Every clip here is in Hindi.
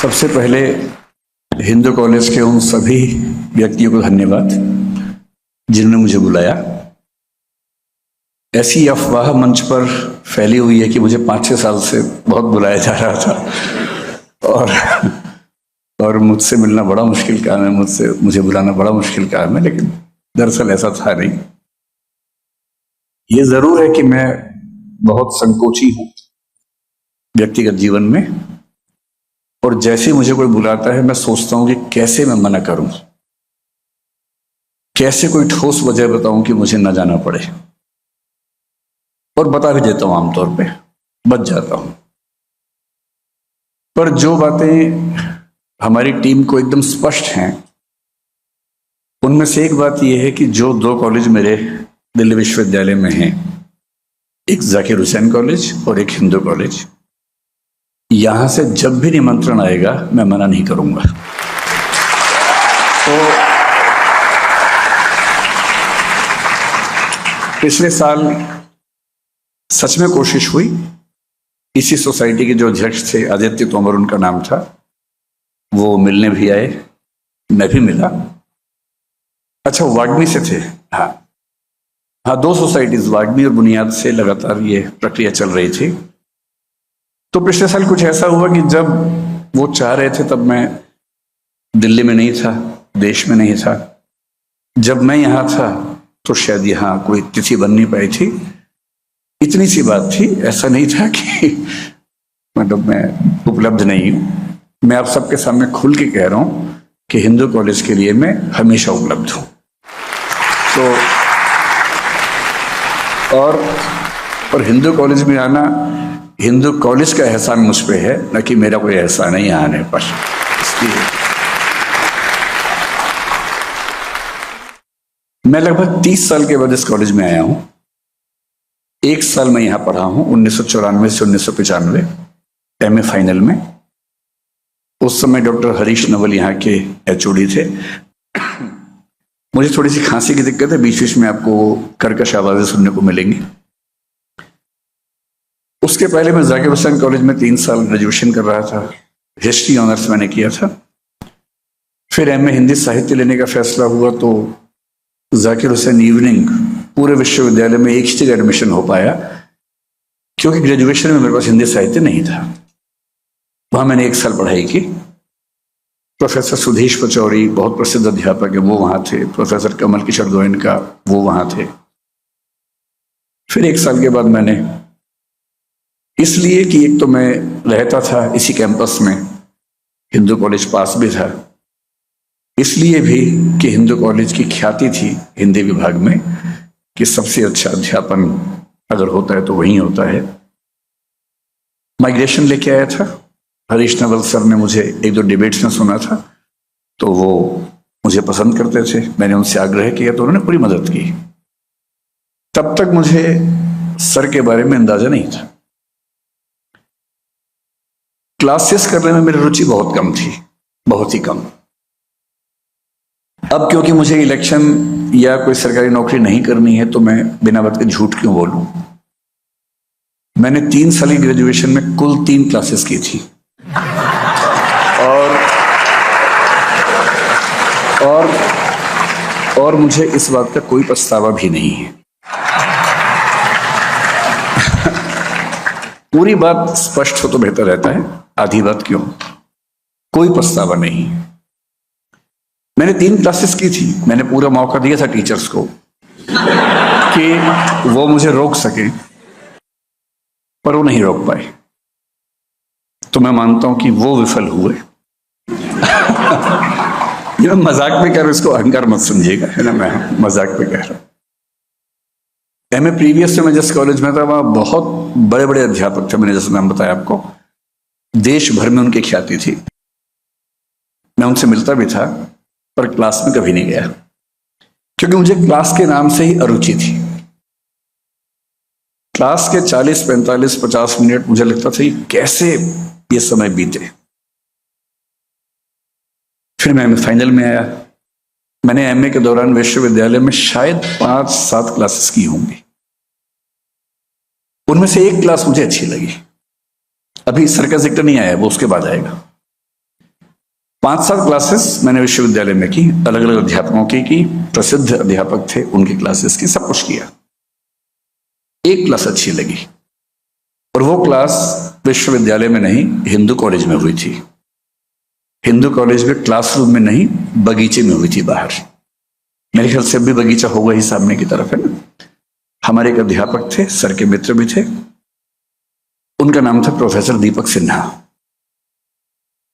सबसे पहले हिंदू कॉलेज के उन सभी व्यक्तियों को धन्यवाद जिन्होंने मुझे बुलाया। ऐसी अफवाह मंच पर फैली हुई है कि मुझे 5-6 साल से बहुत बुलाया जा रहा था और मुझसे मिलना बड़ा मुश्किल काम है, मुझे बुलाना बड़ा मुश्किल काम है, लेकिन दरअसल ऐसा था नहीं। ये जरूर है कि मैं बहुत संकोची हूं व्यक्तिगत जीवन में, और जैसे मुझे कोई बुलाता है मैं सोचता हूं कि कैसे मैं मना करूं, कैसे कोई ठोस वजह बताऊं कि मुझे ना जाना पड़े, और बता भी देता हूं, आमतौर पे बच जाता हूं। पर जो बातें हमारी टीम को एकदम स्पष्ट हैं, उनमें से एक बात यह है कि जो 2 कॉलेज मेरे दिल्ली विश्वविद्यालय में हैं, एक जाकिर हुसैन कॉलेज और एक हिंदू कॉलेज, यहां से जब भी निमंत्रण आएगा मैं मना नहीं करूंगा। तो पिछले साल सच में कोशिश हुई, इसी सोसाइटी के जो अध्यक्ष थे आदित्य तोमर उनका नाम था, वो मिलने भी आए, मैं भी मिला। अच्छा, वाग्मी से थे, हाँ 2 सोसाइटीज वाग्मी और बुनियाद से लगातार ये प्रक्रिया चल रही थी। तो पिछले साल कुछ ऐसा हुआ कि जब वो चाह रहे थे तब मैं दिल्ली में नहीं था, देश में नहीं था। जब मैं यहाँ था तो शायद यहाँ कोई तिथि बन नहीं पाई थी। इतनी सी बात थी, ऐसा नहीं था कि मतलब मैं उपलब्ध नहीं हूं। मैं आप सबके सामने खुल के कह रहा हूं कि हिंदू कॉलेज के लिए मैं हमेशा उपलब्ध हूं। तो और हिंदू कॉलेज में आना, हिंदू कॉलेज का एहसान मुझ पे है, न कि मेरा कोई एहसान है यहाँ आने पर। इसलिए मैं लगभग 30 साल के बाद इस कॉलेज में आया हूं। 1 साल मैं यहां पढ़ा हूं, 1994 से 1995 एमए फाइनल में। उस समय डॉक्टर हरीश नवल यहाँ के एचओडी थे। मुझे थोड़ी सी खांसी की दिक्कत है, बीच बीच में आपको कर्कश आवाजें सुनने को मिलेंगी। उसके पहले मैं जाकिर हुसैन कॉलेज में 3 साल ग्रेजुएशन कर रहा था, हिस्ट्री ऑनर्स मैंने किया था। फिर एमए हिंदी साहित्य लेने का फैसला हुआ तो जाकिर हुसैन इवनिंग पूरे विश्वविद्यालय में एक ही जगह एडमिशन हो पाया, क्योंकि ग्रेजुएशन में मेरे पास हिंदी साहित्य नहीं था। वहां मैंने 1 साल पढ़ाई की। प्रोफेसर सुधीश पचौरी बहुत प्रसिद्ध अध्यापक है, वो वहां थे। प्रोफेसर कमल किशोर गोयनका वो वहां थे। फिर 1 साल के बाद मैंने, इसलिए कि एक तो मैं रहता था इसी कैंपस में, हिंदू कॉलेज पास भी था, इसलिए भी कि हिंदू कॉलेज की ख्याति थी हिंदी विभाग में कि सबसे अच्छा अध्यापन अगर होता है तो वहीं होता है। माइग्रेशन लेके आया था। हरीश नवल सर ने मुझे 1-2 डिबेट्स में सुना था, तो वो मुझे पसंद करते थे। मैंने उनसे आग्रह किया तो उन्होंने पूरी मदद की। तब तक मुझे सर के बारे में अंदाजा नहीं था। क्लासेस करने में मेरी रुचि बहुत कम थी, बहुत ही कम। अब क्योंकि मुझे इलेक्शन या कोई सरकारी नौकरी नहीं करनी है तो मैं बिना बात के झूठ क्यों बोलूं। मैंने 3 साल की ग्रेजुएशन में कुल 3 क्लासेस की थी, और मुझे इस बात का कोई पछतावा भी नहीं है। पूरी बात स्पष्ट हो तो बेहतर रहता है, आधी बात क्यों। कोई पछतावा नहीं। मैंने 3 क्लासेस की थी। मैंने पूरा मौका दिया था टीचर्स को कि वो मुझे रोक सके, पर वो नहीं रोक पाए। तो मैं मानता हूं कि वो विफल हुए। ये मैं मजाक में कह रहा हूं, इसको अहंकार मत समझिएगा, है ना, मैं मजाक में कह रहा हूं। एमए प्रीवियस से मैं जिस कॉलेज में था वहां बहुत बड़े बड़े अध्यापक थे। मैंने जैसे नाम बताया आपको, देश भर में उनकी ख्याति थी। मैं उनसे मिलता भी था, पर क्लास में कभी नहीं गया, क्योंकि मुझे क्लास के नाम से ही अरुचि थी। क्लास के 40, 45, 50 मिनट मुझे लगता था कि कैसे ये समय बीते। फिर मैं फाइनल में आया। मैंने एमए के दौरान विश्वविद्यालय में शायद 5-7 क्लासेस की होंगी। उनमें से एक क्लास मुझे अच्छी लगी। अभी सर का जिक्र नहीं आया, वो उसके बाद आएगा। 5 साल क्लासेस मैंने विश्वविद्यालय में की, अलग अलग अध्यापकों की, प्रसिद्ध अध्यापक थे उनकी क्लासेस की, सब कुछ किया। एक क्लास अच्छी लगी, और वो क्लास विश्वविद्यालय में नहीं, हिंदू कॉलेज में हुई थी। हिंदू कॉलेज में क्लासरूम में नहीं, बगीचे में हुई थी बाहर। मेरे ख्याल से भी बगीचा होगा ही, सामने की तरफ है ना। हमारे एक अध्यापक थे, सर के मित्र भी थे, उनका नाम था प्रोफेसर दीपक सिन्हा।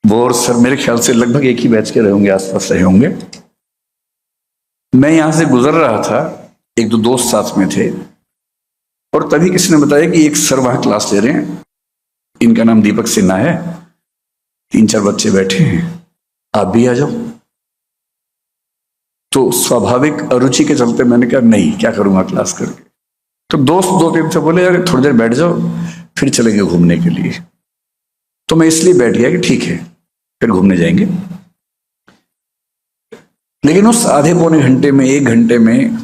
वो और सर मेरे ख्याल से लगभग एक ही बैच के रहे होंगे, आसपास रहे होंगे। मैं यहां से गुजर रहा था, एक दो दोस्त साथ में थे, और तभी किसी ने बताया कि एक सर वहां क्लास ले रहे हैं, इनका नाम दीपक सिन्हा है, 3-4 बच्चे बैठे हैं, आप भी आ जाओ। तो स्वाभाविक अरुचि के चलते मैंने कहा नहीं, क्या करूंगा क्लास करके। तो दोस्त 2-3 से बोले यार थोड़ी देर बैठ जाओ, फिर चलेंगे घूमने के लिए। तो मैं इसलिए बैठ गया कि ठीक है, फिर घूमने जाएंगे। लेकिन उस आधे पौने घंटे में, 1 घंटे में,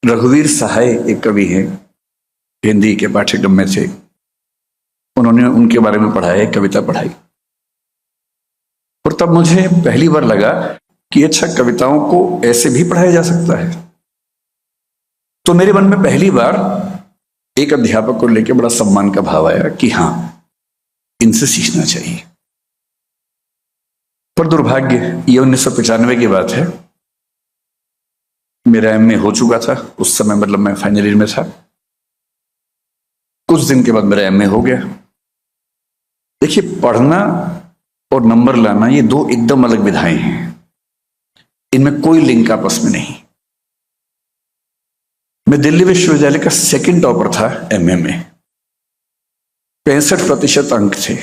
रघुवीर सहाय एक कवि हैं, हिंदी के पाठ्यक्रम में थे, उन्होंने उनके बारे में पढ़ाया, एक कविता पढ़ाई। और तब मुझे पहली बार लगा कि अच्छा, कविताओं को ऐसे भी पढ़ाया जा सकता है। तो मेरे मन में पहली बार एक अध्यापक को लेकर बड़ा सम्मान का भाव आया कि हाँ, इनसे सीखना चाहिए। पर दुर्भाग्य, ये 1995 की बात है, मेरा एमए हो चुका था उस समय, मतलब मैं फाइनल ईयर में था। कुछ दिन के बाद मेरा एमए हो गया। देखिए, पढ़ना और नंबर लाना ये 2 एकदम अलग विधाएं हैं, इनमें कोई लिंक आपस में नहीं। मैं दिल्ली विश्वविद्यालय का 2nd टॉपर था एमए में, 65% अंक थे।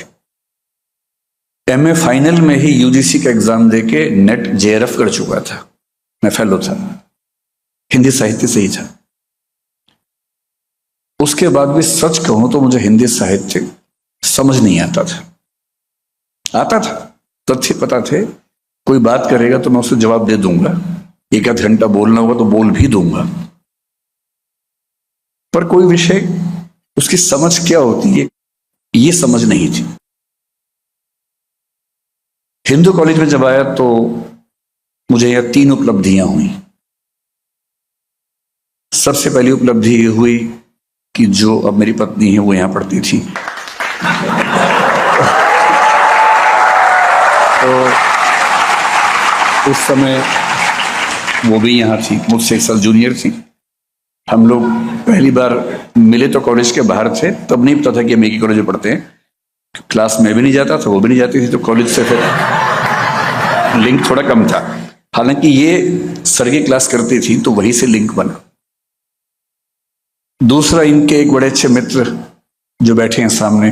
एमए फाइनल में ही यूजीसी का एग्जाम देके नेट जेआरएफ कर चुका था, मैं फेलो था, हिंदी साहित्य से ही था। उसके बाद भी सच कहूं तो मुझे हिंदी साहित्य समझ नहीं आता था, तथ्य पता थे, कोई बात करेगा तो मैं उसे जवाब दे दूंगा, 1 घंटा बोलना होगा तो बोल भी दूंगा, पर कोई विषय उसकी समझ क्या होती है ये समझ नहीं थी। हिंदू कॉलेज में जब आया तो मुझे यह 3 उपलब्धियां हुई। सबसे पहली उपलब्धि ये हुई कि जो अब मेरी पत्नी है वो यहां पढ़ती थी। तो उस समय वो भी यहाँ थी, मुझसे 1 साल जूनियर थी। हम लोग पहली बार मिले तो कॉलेज के बाहर थे, तब नहीं पता था कि हम एक ही कॉलेज में पढ़ते हैं। क्लास में भी नहीं जाता था, वो भी नहीं जाती थी, तो कॉलेज से फिर लिंक थोड़ा कम था। हालांकि ये सर की क्लास करती थी तो वहीं से लिंक बना। दूसरा, इनके एक बड़े अच्छे मित्र जो बैठे हैं सामने,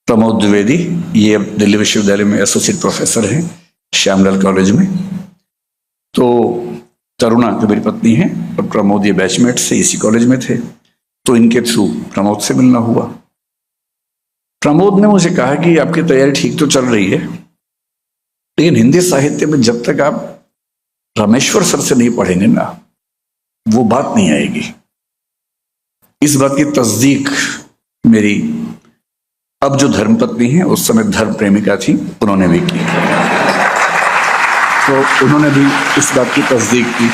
प्रमोद द्विवेदी, ये अब दिल्ली विश्वविद्यालय में एसोसिएट प्रोफेसर हैं श्यामलाल कॉलेज में। तो तरुणा जो मेरी पत्नी है और प्रमोद ये बैचमेट से इसी कॉलेज में थे, तो इनके थ्रू प्रमोद से मिलना हुआ। प्रमोद ने मुझे कहा कि आपकी तैयारी ठीक तो चल रही है, लेकिन हिंदी साहित्य में जब तक आप रामेश्वर सर से नहीं पढ़ेंगे ना, वो बात नहीं आएगी। इस बात की तस्दीक मेरी अब जो धर्मपत्नी है, उस समय धर्म प्रेमिका थी, उन्होंने भी की। तो उन्होंने भी इस बात की तस्दीक की।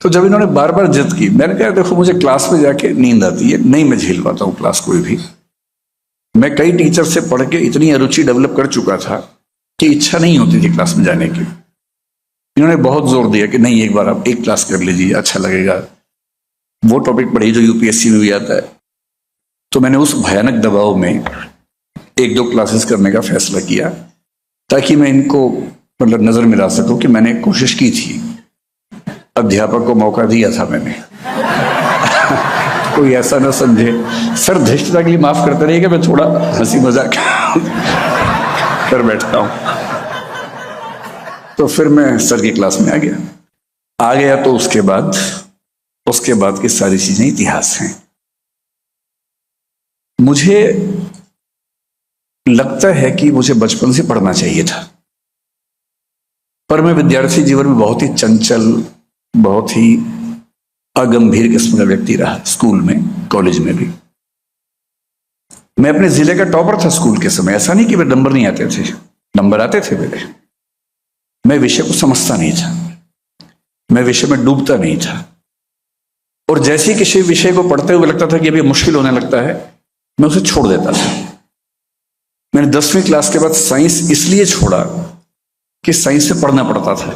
तो जब इन्होंने बार बार जिद की, मैंने कहा देखो मुझे क्लास में जाके नींद आती है, नहीं मैं झेल पाता हूँ क्लास कोई भी। मैं कई टीचर से पढ़ के इतनी अरुचि डेवलप कर चुका था कि इच्छा नहीं होती थी क्लास में जाने की। इन्होंने बहुत जोर दिया कि नहीं, एक बार आप एक क्लास कर लीजिए, अच्छा लगेगा, वो टॉपिक पढ़िए जो यूपीएससी में भी आता है। तो मैंने उस भयानक दबाव में 1-2 क्लासेस करने का फैसला किया, ताकि मैं इनको मतलब नजर मिला सकूं कि मैंने कोशिश की थी, अध्यापक को मौका दिया था मैंने। कोई ऐसा ना समझे, सर धृष्टता के लिए माफ करते रहिए कि मैं थोड़ा हंसी मजाक कर बैठता हूं। तो फिर मैं सर की क्लास में आ गया तो उसके बाद की सारी चीजें इतिहास हैं। मुझे लगता है कि मुझे बचपन से पढ़ना चाहिए था, पर मैं विद्यार्थी जीवन में बहुत ही चंचल, बहुत ही अगंभीर किस्म का व्यक्ति रहा, स्कूल में, कॉलेज में भी। मैं अपने जिले का टॉपर था स्कूल के समय। ऐसा नहीं कि मेरे नंबर नहीं आते थे, नंबर आते थे मेरे। मैं विषय को समझता नहीं था, मैं विषय में डूबता नहीं था, और जैसे ही किसी विषय को पढ़ते हुए लगता था कि अभी मुश्किल होने लगता है, मैं उसे छोड़ देता था। मैंने 10वीं क्लास के बाद साइंस इसलिए छोड़ा कि साइंस से पढ़ना पड़ता था,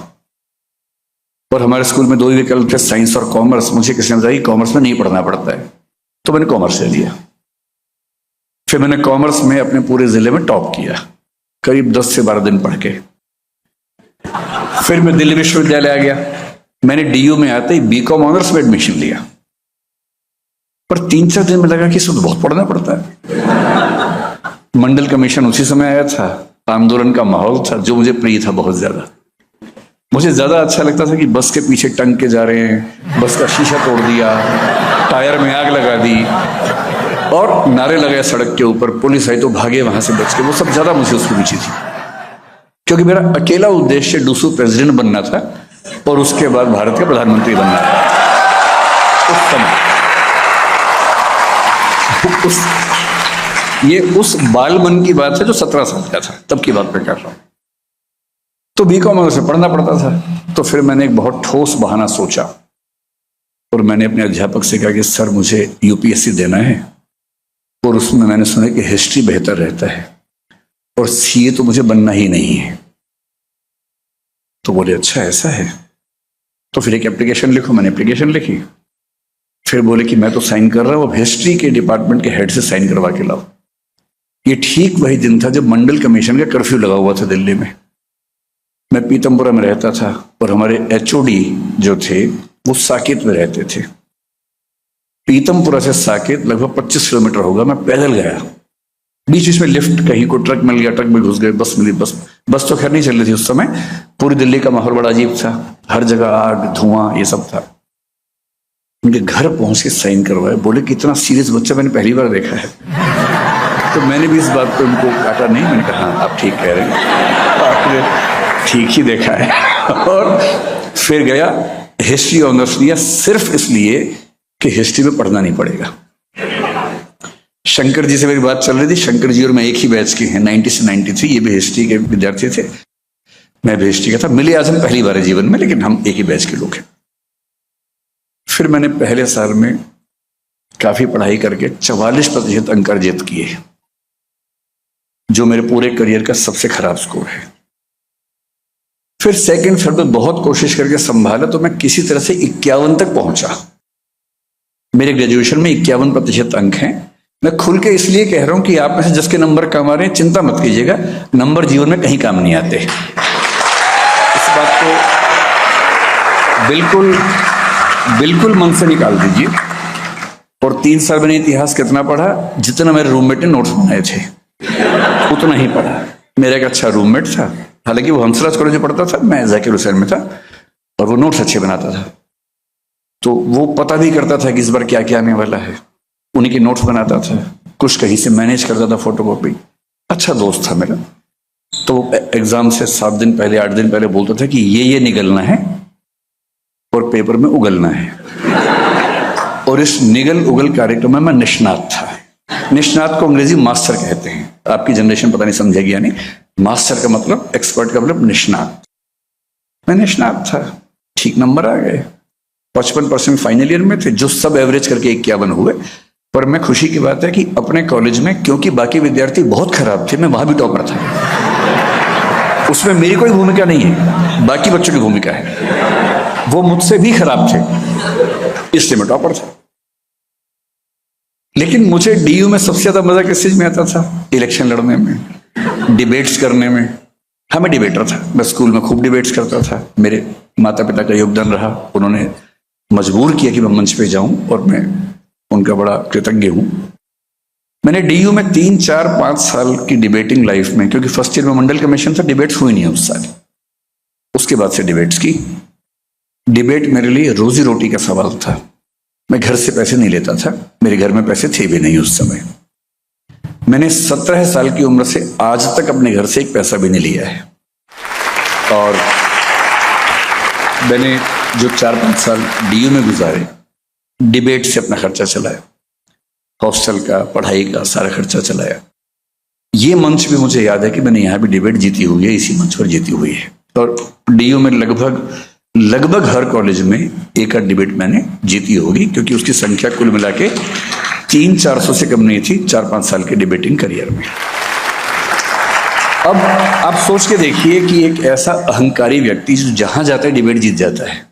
और हमारे स्कूल में 2 ही विकल्प थे, साइंस और कॉमर्स। मुझे किसी ने बताया कि कॉमर्स में नहीं पढ़ना पड़ता है, तो मैंने कॉमर्स ले लिया। फिर मैंने कॉमर्स में अपने पूरे जिले में टॉप किया, करीब 10 से 12 दिन पढ़ के। फिर मैं दिल्ली विश्वविद्यालय आ गया। मैंने डीयू में आते ही बीकॉम ऑनर्स में एडमिशन लिया, पर 3-4 दिन में लगा कि इसमें तो बहुत पढ़ना पड़ता है। मंडल कमीशन उसी समय आया था, आंदोलन का माहौल था जो मुझे प्रिय था बहुत ज्यादा। मुझे ज्यादा अच्छा लगता था कि बस के पीछे टंग के जा रहे हैं, बस का शीशा तोड़ दिया, टायर में आग लगा दी, और नारे लगाए सड़क के ऊपर, पुलिस आई तो भागे वहां से बच के। वो सब ज्यादा मुझे उसकी रुचि थी, क्योंकि मेरा अकेला उद्देश्य डूसू प्रेसिडेंट बनना था और उसके बाद भारत का प्रधानमंत्री बनना था। उस समय ये उस बाल मन की बात है जो 17 साल का था, तब की बात मैं कर रहा हूं। तो बीकॉम में उसे पढ़ना पड़ता था। तो फिर मैंने एक बहुत ठोस बहाना सोचा, और मैंने अपने अध्यापक से कहा कि सर मुझे यूपीएससी देना है, और उसमें मैंने सुना कि हिस्ट्री बेहतर रहता है, और सीए तो मुझे बनना ही नहीं है। तो बोले अच्छा ऐसा है, तो फिर एक एप्लीकेशन लिखो। मैंने एप्लीकेशन लिखी। फिर बोले कि मैं तो साइन कर रहा हूं, अब हिस्ट्री के डिपार्टमेंट के हेड से साइन करवा के लाओ। ये ठीक वही दिन था जब मंडल कमीशन का कर्फ्यू लगा हुआ था दिल्ली में। मैं पीतमपुरा में रहता था, और हमारे एचओडी जो थे वो साकेत में रहते थे। पीतमपुरा से साकेत लगभग 25 किलोमीटर होगा। मैं पैदल गया, बीच बीच में लिफ्ट, कहीं को ट्रक मिल गया, ट्रक में घुस गए, बस मिली, बस तो खैर नहीं चल रही थी उस समय। पूरी दिल्ली का माहौल बड़ा अजीब था, हर जगह आग, धुआं, ये सब था। उनके घर पहुंच के साइन करवाए। बोले कि इतना सीरियस बच्चा मैंने पहली बार देखा है। तो मैंने भी इस बात को उनको काटा नहीं। मैंने कहा हाँ आप ठीक कह रहे हैं, आपने ठीक ही देखा है। और फिर गया, हिस्ट्री ऑनर्स लिया, सिर्फ इसलिए कि हिस्ट्री में पढ़ना नहीं पड़ेगा। शंकर जी से मेरी बात चल रही थी। शंकर जी और मैं एक ही बैच के हैं, 90 से 93। ये भी हिस्ट्री के विद्यार्थी थे, मैं भी हिस्ट्री का था। मिले आज हम पहली बार है जीवन में, लेकिन हम एक ही बैच के लोग हैं। फिर मैंने पहले साल में काफी पढ़ाई करके 44% अंक अर्जित किए, जो मेरे पूरे करियर का सबसे खराब स्कोर है। फिर सेकंड साल में बहुत कोशिश करके संभाला, तो मैं किसी तरह से 51 तक पहुंचा। मेरे ग्रेजुएशन में 51% अंक हैं। मैं खुल के इसलिए कह रहा हूं कि आप में से जिसके नंबर कम आ रहे हैं, चिंता मत कीजिएगा, नंबर जीवन में कहीं काम नहीं आते। इस बात को बिल्कुल मन से निकाल दीजिए। और 3 साल मैंने इतिहास कितना पढ़ा, जितना मेरे रूममेट ने नोट्स बनाए थे उतना ही पढ़ा। मेरा एक अच्छा रूममेट था, हालांकि वो हंसराज कॉलेज में पढ़ता था, मैं जाकिर हुसैन में था, और वो नोट्स अच्छे बनाता था। तो वो पता भी करता था कि इस बार क्या क्या आने वाला है, उन्हीं के नोट्स बनाता था, कुछ कहीं से मैनेज करता था, फोटोकॉपी। अच्छा दोस्त था मेरा। तो एग्जाम से 7 दिन पहले, 8 दिन पहले बोलता था कि ये निगलना है और पेपर में उगलना है। और इस निगल उगल कार्यक्रम में मैं निष्णात था। निष्णात को अंग्रेजी मास्टर कहते हैं, आपकी जनरेशन पता नहीं समझेगी या नहीं। मास्टर का मतलब, एक्सपर्ट का मतलब निष्णात। मैं निष्णात था, ठीक नंबर आ गए। 55% फाइनल ईयर में थे, जो सब एवरेज करके 51 हुए। पर मैं खुशी की बात है कि अपने कॉलेज में, क्योंकि बाकी विद्यार्थी बहुत खराब थे, मैं वहां भी टॉपर था। उसमें मेरी कोई भूमिका नहीं है, बाकी बच्चों की भूमिका है। वो मुझसे भी खराब थे, इसलिए मैं टॉपर था। लेकिन मुझे डीयू में सबसे ज्यादा मजा किस चीज में आता था? इलेक्शन लड़ने में, डिबेट्स करने में। हाँ, मैं डिबेटर था, मैं स्कूल में खूब डिबेट्स करता था। मेरे माता पिता का योगदान रहा, उन्होंने मजबूर किया कि मैं मंच पे जाऊं, और मैं उनका बड़ा कृतज्ञ हूं। मैंने डीयू में 3, 4, 5 साल की डिबेटिंग लाइफ में, क्योंकि फर्स्ट ईयर में मंडल कमीशन था, डिबेट्स हुई नहीं उस साल। उसके बाद से डिबेट्स की। डिबेट मेरे लिए रोजी रोटी का सवाल था। मैं घर से पैसे नहीं लेता था, मेरे घर में पैसे थे भी नहीं उस समय। मैंने 17 साल की उम्र से आज तक अपने घर से एक पैसा भी नहीं लिया है। और मैंने जो 4-5 साल डीयू में गुजारे, डिबेट से अपना खर्चा चलाया, हॉस्टल का, पढ़ाई का सारा खर्चा चलाया। ये मंच भी मुझे याद है कि मैंने यहाँ भी डिबेट जीती हुई है, इसी मंच पर जीती हुई है। और डीयू में लगभग हर कॉलेज में एक आध डिबेट मैंने जीती होगी, क्योंकि उसकी संख्या कुल मिला के 300-400 से कम नहीं थी 4-5 साल के डिबेटिंग करियर में। अब आप सोच के देखिए कि एक ऐसा अहंकारी व्यक्ति जो जहां जाता है डिबेट जीत जाता है,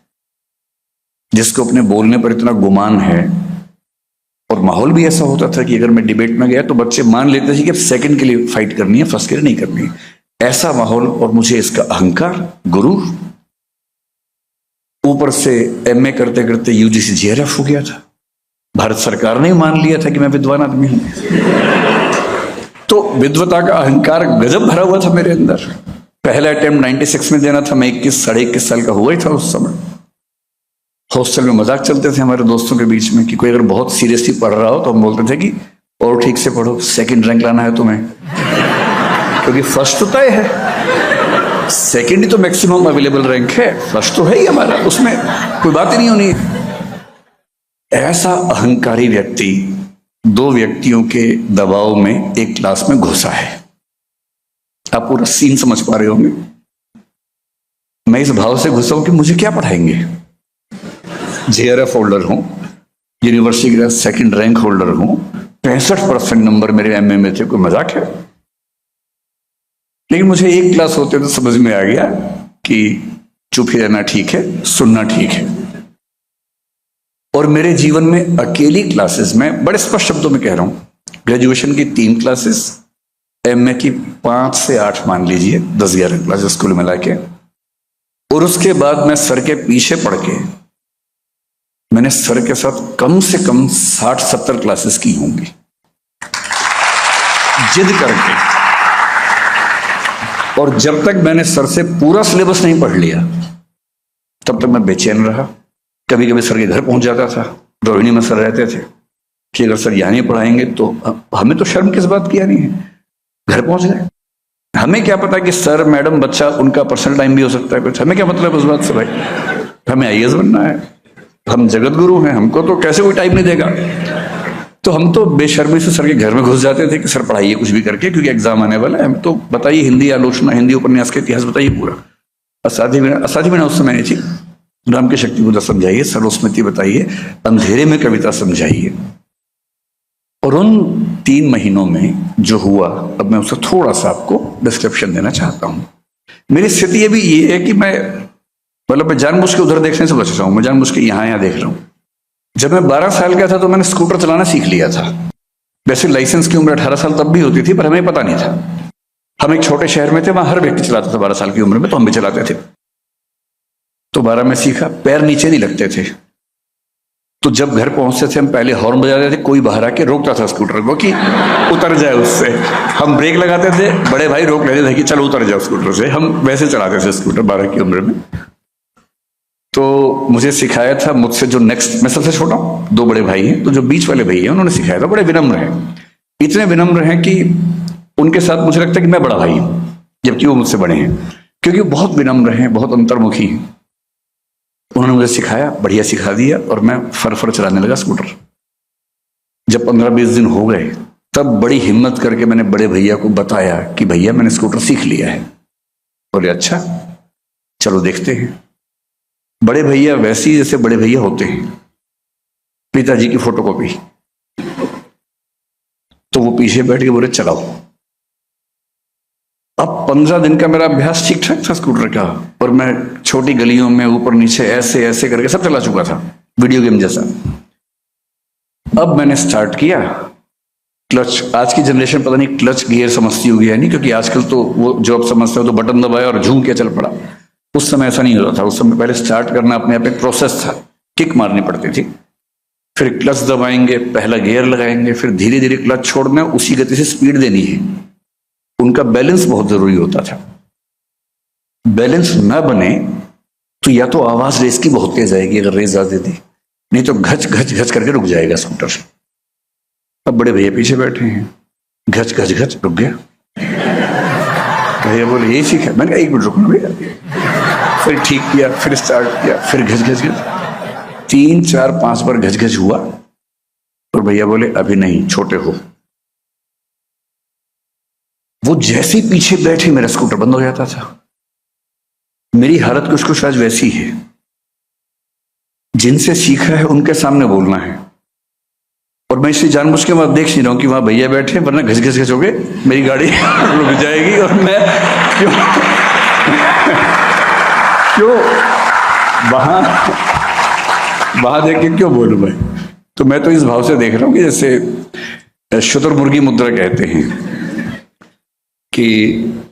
जिसको अपने बोलने पर इतना गुमान है, और माहौल भी ऐसा होता था कि अगर मैं डिबेट में गया तो बच्चे मान लेते थे कि अब सेकंड के लिए फाइट करनी है, फर्स्ट के लिए नहीं करनी है, ऐसा माहौल। और मुझे इसका अहंकार, गुरूर, ऊपर से एमए करते करते यूजीसी जेआरएफ हो गया था। भारत सरकार ने मान लिया था कि मैं विद्वान आदमी हूं। तो विद्वता का अहंकार गजब भरा हुआ था मेरे अंदर। पहला अटेम्प्ट 96 में देना था, मैं 21-21.5 साल का हुआ ही था उस समय। हॉस्टल में मजाक चलते थे हमारे दोस्तों के बीच में कि कोई अगर बहुत सीरियसली पढ़ रहा हो तो हम बोलते थे कि और ठीक से पढ़ो, सेकंड रैंक लाना है तुम्हें, क्योंकि फर्स्ट तो तय है, सेकंड ही तो मैक्सिमम अवेलेबल रैंक है, फर्स्ट तो है ही हमारा, उसमें कोई बात ही नहीं होनी। ऐसा अहंकारी व्यक्ति 2 व्यक्तियों के दबाव में एक क्लास में घुसा है। आप पूरा सीन समझ पा रहे होंगे। मैं इस भाव से घुसा हूं कि मुझे क्या पढ़ाएंगे। जेआरएफ होल्डर हूं, यूनिवर्सिटी का सेकंड रैंक होल्डर हूं, 65% नंबर मेरे एमए में थे, कोई मजाक है। लेकिन मुझे एक क्लास होते तो समझ में आ गया कि चुप ही रहना ठीक है, सुनना ठीक है। और मेरे जीवन में अकेली क्लासेस, मैं बड़े स्पष्ट शब्दों में कह रहा हूं, ग्रेजुएशन की 3 क्लासेस, एमए की 5 से 8 मान लीजिए, 10-11 क्लासेस कुल मिला के, और उसके बाद मैं सर के पीछे पढ़ के मैंने सर के साथ कम से कम 60-70 क्लासेस की होंगी, जिद करके। और जब तक मैंने सर से पूरा सिलेबस नहीं पढ़ लिया तब तक मैं बेचैन रहा। कभी कभी सर के घर पहुंच जाता था, रोहिणी में सर रहते थे कि अगर सर यहाँ नहीं पढ़ाएंगे तो हमें तो शर्म किस बात की आनी है, घर पहुंच गए। हमें क्या पता कि सर मैडम बच्चा उनका पर्सनल टाइम भी हो सकता है कुछ, हमें क्या मतलब उस बात से भाई, हमें आईएएस बनना है, हम जगत गुरु हैं, हमको तो कैसे कोई टाइम नहीं देगा। तो हम तो बेशर्मी से सर के घर में घुस जाते थे कि सर पढ़ाइए कुछ भी करके, क्योंकि एग्जाम आने वाला है, हम तो बताइए हिंदी आलोचना, हिंदी उपन्यास का इतिहास बताइए पूरा। असाध्य वीणा उस समय नहीं थी, राम की शक्ति पूजा समझाइए, सर्वस्मृति बताइए, अंधेरे में कविता समझाइए। और उन 3 महीनों में जो हुआ, अब मैं उससे थोड़ा सा आपको डिस्क्रिप्शन देना चाहता हूं। मेरी स्थिति अभी ये है कि मैं जानबूझ के उधर देखने से बच रहा हूं, मैं जानबूझ के यहां देख रहा हूं। जब मैं 12 साल का था तो मैंने स्कूटर चलाना सीख लिया था। वैसे लाइसेंस की उम्र 18 साल तब भी होती थी, पर हमें पता नहीं था। हम एक छोटे शहर में थे, वहां हर व्यक्ति चलाता था 12 साल की उम्र में, तो हम भी चलाते थे। तो 12 में सीखा, पैर नीचे नहीं लगते थे। तो जब घर पहुंचते थे हम पहले हॉर्न बजाते थे, कोई बाहर आके रोकता था स्कूटर को कि उतर जाए उससे। हम ब्रेक लगाते थे, बड़े भाई रोक लेते थे कि चलो उतर जाओ स्कूटर से। हम वैसे चलाते थे स्कूटर 12 की उम्र में। तो मुझे सिखाया था मुझसे जो नेक्स्ट, मैं सबसे छोटा हूं, 2 बड़े भाई हैं, तो जो बीच वाले भाई हैं उन्होंने सिखाया था। बड़े विनम्र हैं, इतने विनम्र हैं कि उनके साथ मुझे लगता है कि मैं बड़ा भाई हूं, जबकि वो मुझसे बड़े हैं, क्योंकि बहुत विनम्र हैं, बहुत अंतर्मुखी हैं। उन्होंने मुझे सिखाया, बढ़िया सिखा दिया, और मैं फर चलाने लगा स्कूटर। जब 15-20 दिन हो गए तब बड़ी हिम्मत करके मैंने बड़े भैया को बताया कि भैया मैंने स्कूटर सीख लिया है। बोले अच्छा चलो देखते हैं। बड़े भैया वैसे ही जैसे बड़े भैया होते हैं, पिताजी की फोटोकॉपी। तो वो पीछे बैठ के बोले चलाओ। अब 15 दिन का मेरा अभ्यास ठीक ठाक था स्कूटर का, और मैं छोटी गलियों में ऊपर नीचे ऐसे ऐसे करके सब चला चुका था, वीडियो गेम जैसा। अब मैंने स्टार्ट किया क्लच। आज की जनरेशन पता नहीं क्लच गियर समझती होगी या नहीं, क्योंकि आजकल तो वो जो आप समझते हो तो बटन दबाया और झूम के चल पड़ा। उस समय ऐसा नहीं होता था। उस समय पहले स्टार्ट करना अपने आप एक प्रोसेस था, किक मारनी पड़ती थी, फिर क्लच दबाएंगे, पहला गियर लगाएंगे, फिर धीरे धीरे क्लच छोड़ना, उसी गति से स्पीड देनी है। उनका बैलेंस बहुत जरूरी होता था। बैलेंस न बने तो या तो आवाज रेस की बहुत तेज आएगी अगर रेस ज्यादा दी, नहीं तो घच घच घच करके रुक जाएगा स्कूटर। अब बड़े भैया पीछे बैठे हैं, घच घच घच रुक गया। भैया बोले यही सीखा। मैंने कहा 1 मिनट रुकना भैया। फिर ठीक किया, फिर स्टार्ट किया, फिर घच घच घच, 3 4 5 बार घच घच हुआ। और भैया बोले अभी नहीं, छोटे हो। वो जैसे ही पीछे बैठे मेरा स्कूटर बंद हो जाता था। मेरी हालत कुछ कुछ आज वैसी है। जिनसे सीखा है उनके सामने बोलना है, और मैं इसलिए जानबूझ के वहां देख नहीं रहा हूं कि वहां भैया बैठे, वरना घस घस घस हो गए मेरी गाड़ी रुक जाएगी और मैं क्यों क्यों वहां देख के क्यों बोलूं मैं। तो मैं तो इस भाव से देख रहा हूं कि जैसे शुतुरमुर्गी मुद्रा कहते हैं कि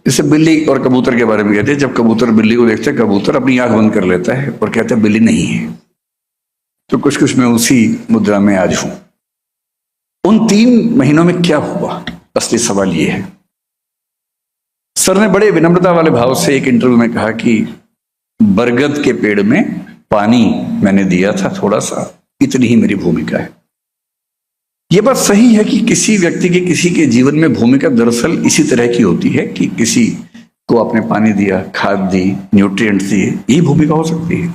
जैसे बिल्ली और कबूतर के बारे में कहते हैं, जब कबूतर बिल्ली को देखते हैं, कबूतर अपनी आंख बंद कर लेता है और कहता है बिल्ली नहीं है। तो कुछ कुछ मैं उसी मुद्रा में आज हूं। उन 3 महीनों में क्या हुआ, असली सवाल यह है। सर ने बड़े विनम्रता वाले भाव से एक इंटरव्यू में कहा कि बरगद के पेड़ में पानी मैंने दिया था थोड़ा सा, इतनी ही मेरी भूमिका है। यह बात सही है कि किसी व्यक्ति की किसी के जीवन में भूमिका दरअसल इसी तरह की होती है कि किसी को आपने पानी दिया, खाद दी, न्यूट्रिएंट्स दिए, यही भूमिका हो सकती है।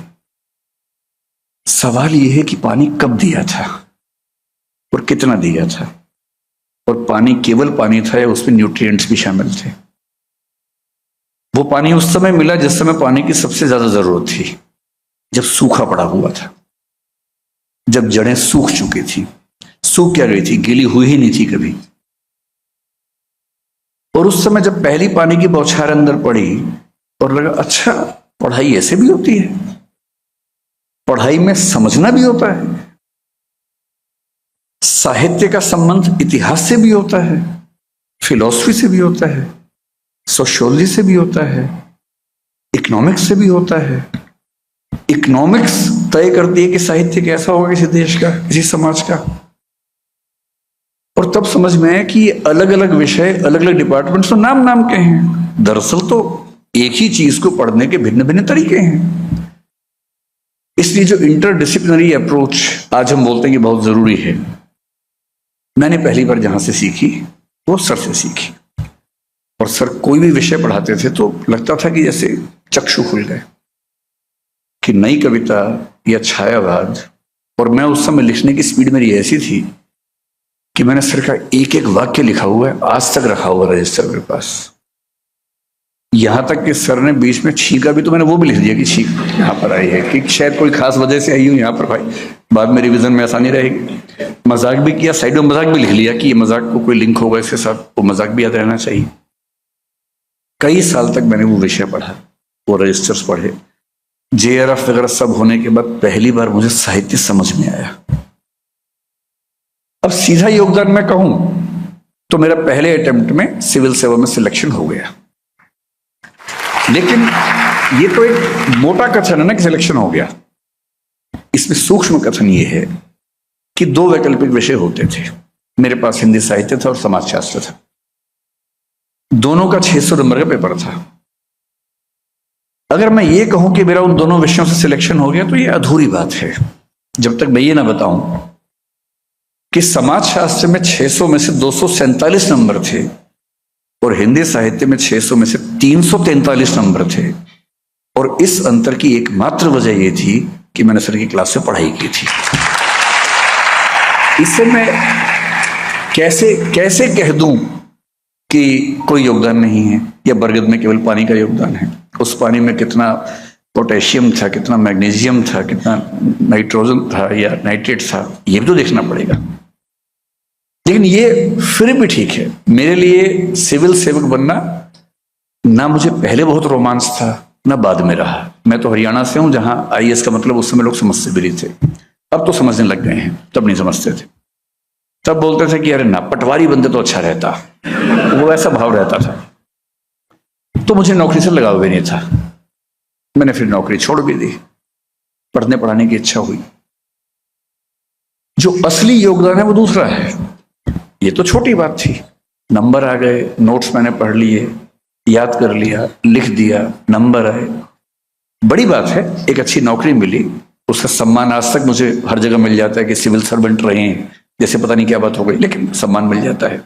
सवाल यह है कि पानी कब दिया था और कितना दिया था, और पानी केवल पानी था या उसमें न्यूट्रिएंट्स भी शामिल थे। वो पानी उस समय मिला जिस समय पानी की सबसे ज्यादा जरूरत थी, जब सूखा पड़ा हुआ था, जब जड़ें सूख चुकी थी। सूख क्या गई थी, गीली हुई ही नहीं थी कभी। और उस समय जब पहली पानी की बौछार अंदर पड़ी और लगा अच्छा पढ़ाई ऐसे भी होती है, पढ़ाई में समझना भी होता है, साहित्य का संबंध इतिहास से भी होता है, फिलॉसफी से भी होता है, सोशियोलॉजी से भी होता है, इकोनॉमिक्स से भी होता है। इकोनॉमिक्स तय करती है कि साहित्य कैसा होगा किसी देश का, किसी समाज का। और तब समझ में आया कि अलग अलग विषय, अलग अलग डिपार्टमेंट्स तो नाम नाम के हैं, दरअसल तो एक ही चीज को पढ़ने के भिन्न भिन्न तरीके हैं। इसलिए जो इंटरडिसिप्लिनरी अप्रोच आज हम बोलते हैं कि बहुत जरूरी है, मैंने पहली बार जहां से सीखी वो सर से सीखी। और सर कोई भी विषय पढ़ाते थे तो लगता था कि जैसे चक्षु खुल गए, कि नई कविता या छायावाद। और मैं उस समय लिखने की स्पीड मेरी ऐसी थी कि मैंने सर का एक एक वाक्य लिखा हुआ है, आज तक रखा हुआ रजिस्टर मेरे पास। यहां तक कि सर ने बीच में छींका भी तो मैंने वो भी लिख दिया कि छींक यहां पर आई है, कि शायद कोई खास वजह से आई हूं यहां पर, भाई बाद में रिवीजन में आसानी रहेगी। मजाक भी किया, साइड में मजाक भी लिख लिया कि ये मजाक को कोई लिंक होगा इसके साथ, वो मजाक भी याद रहना चाहिए। कई साल तक मैंने वो विषय पढ़ा, वो रजिस्टर्स पढ़े। JRF वगैरह सब होने के बाद पहली बार मुझे साहित्य समझ में आया। अब सीधा योगदान मैं कहूं तो मेरा पहले अटेम्प्ट में सिविल सेवा में सिलेक्शन हो गया। लेकिन ये तो एक मोटा कथन है ना कि सिलेक्शन हो गया। इसमें सूक्ष्म कथन ये है कि 2 वैकल्पिक विषय होते थे मेरे पास, हिंदी साहित्य था और समाजशास्त्र था। दोनों का 600 नंबर का पेपर था। अगर मैं ये कहूं कि मेरा उन दोनों विषयों से सिलेक्शन हो गया तो ये अधूरी बात है, जब तक मैं ये ना बताऊं कि समाजशास्त्र में 600 में से 247 नंबर थे और हिंदी साहित्य में 600 में से 343 नंबर थे। और इस अंतर की एकमात्र वजह यह थी कि मैंने सर की क्लास से पढ़ाई की थी। इससे मैं कैसे कह दूं कि कोई योगदान नहीं है या बरगद में केवल पानी का योगदान है। उस पानी में कितना पोटेशियम था, कितना मैग्नीशियम था, कितना नाइट्रोजन था या नाइट्रेट था, ये भी तो देखना पड़ेगा। लेकिन ये फिर भी ठीक है। मेरे लिए सिविल सेवक बनना ना मुझे पहले बहुत रोमांच था ना बाद में रहा। मैं तो हरियाणा से हूं जहां IAS का मतलब उस समय लोग समझते भी नहीं थे, अब तो समझने लग गए हैं, तब नहीं समझते थे। तब बोलते थे कि अरे ना पटवारी बनते तो अच्छा रहता, वो ऐसा भाव रहता था। तो मुझे नौकरी से लगाव भी नहीं था, मैंने फिर नौकरी छोड़ भी दी, पढ़ने पढ़ाने की इच्छा हुई। जो असली योगदान है वो दूसरा है। ये तो छोटी बात थी, नंबर आ गए, नोट्स मैंने पढ़ लिए, याद कर लिया, लिख दिया, नंबर आए, बड़ी बात है। एक अच्छी नौकरी मिली, उसका सम्मान आज तक मुझे हर जगह मिल जाता है कि सिविल सर्वेंट रहे हैं, जैसे पता नहीं क्या बात हो गई, लेकिन सम्मान मिल जाता है।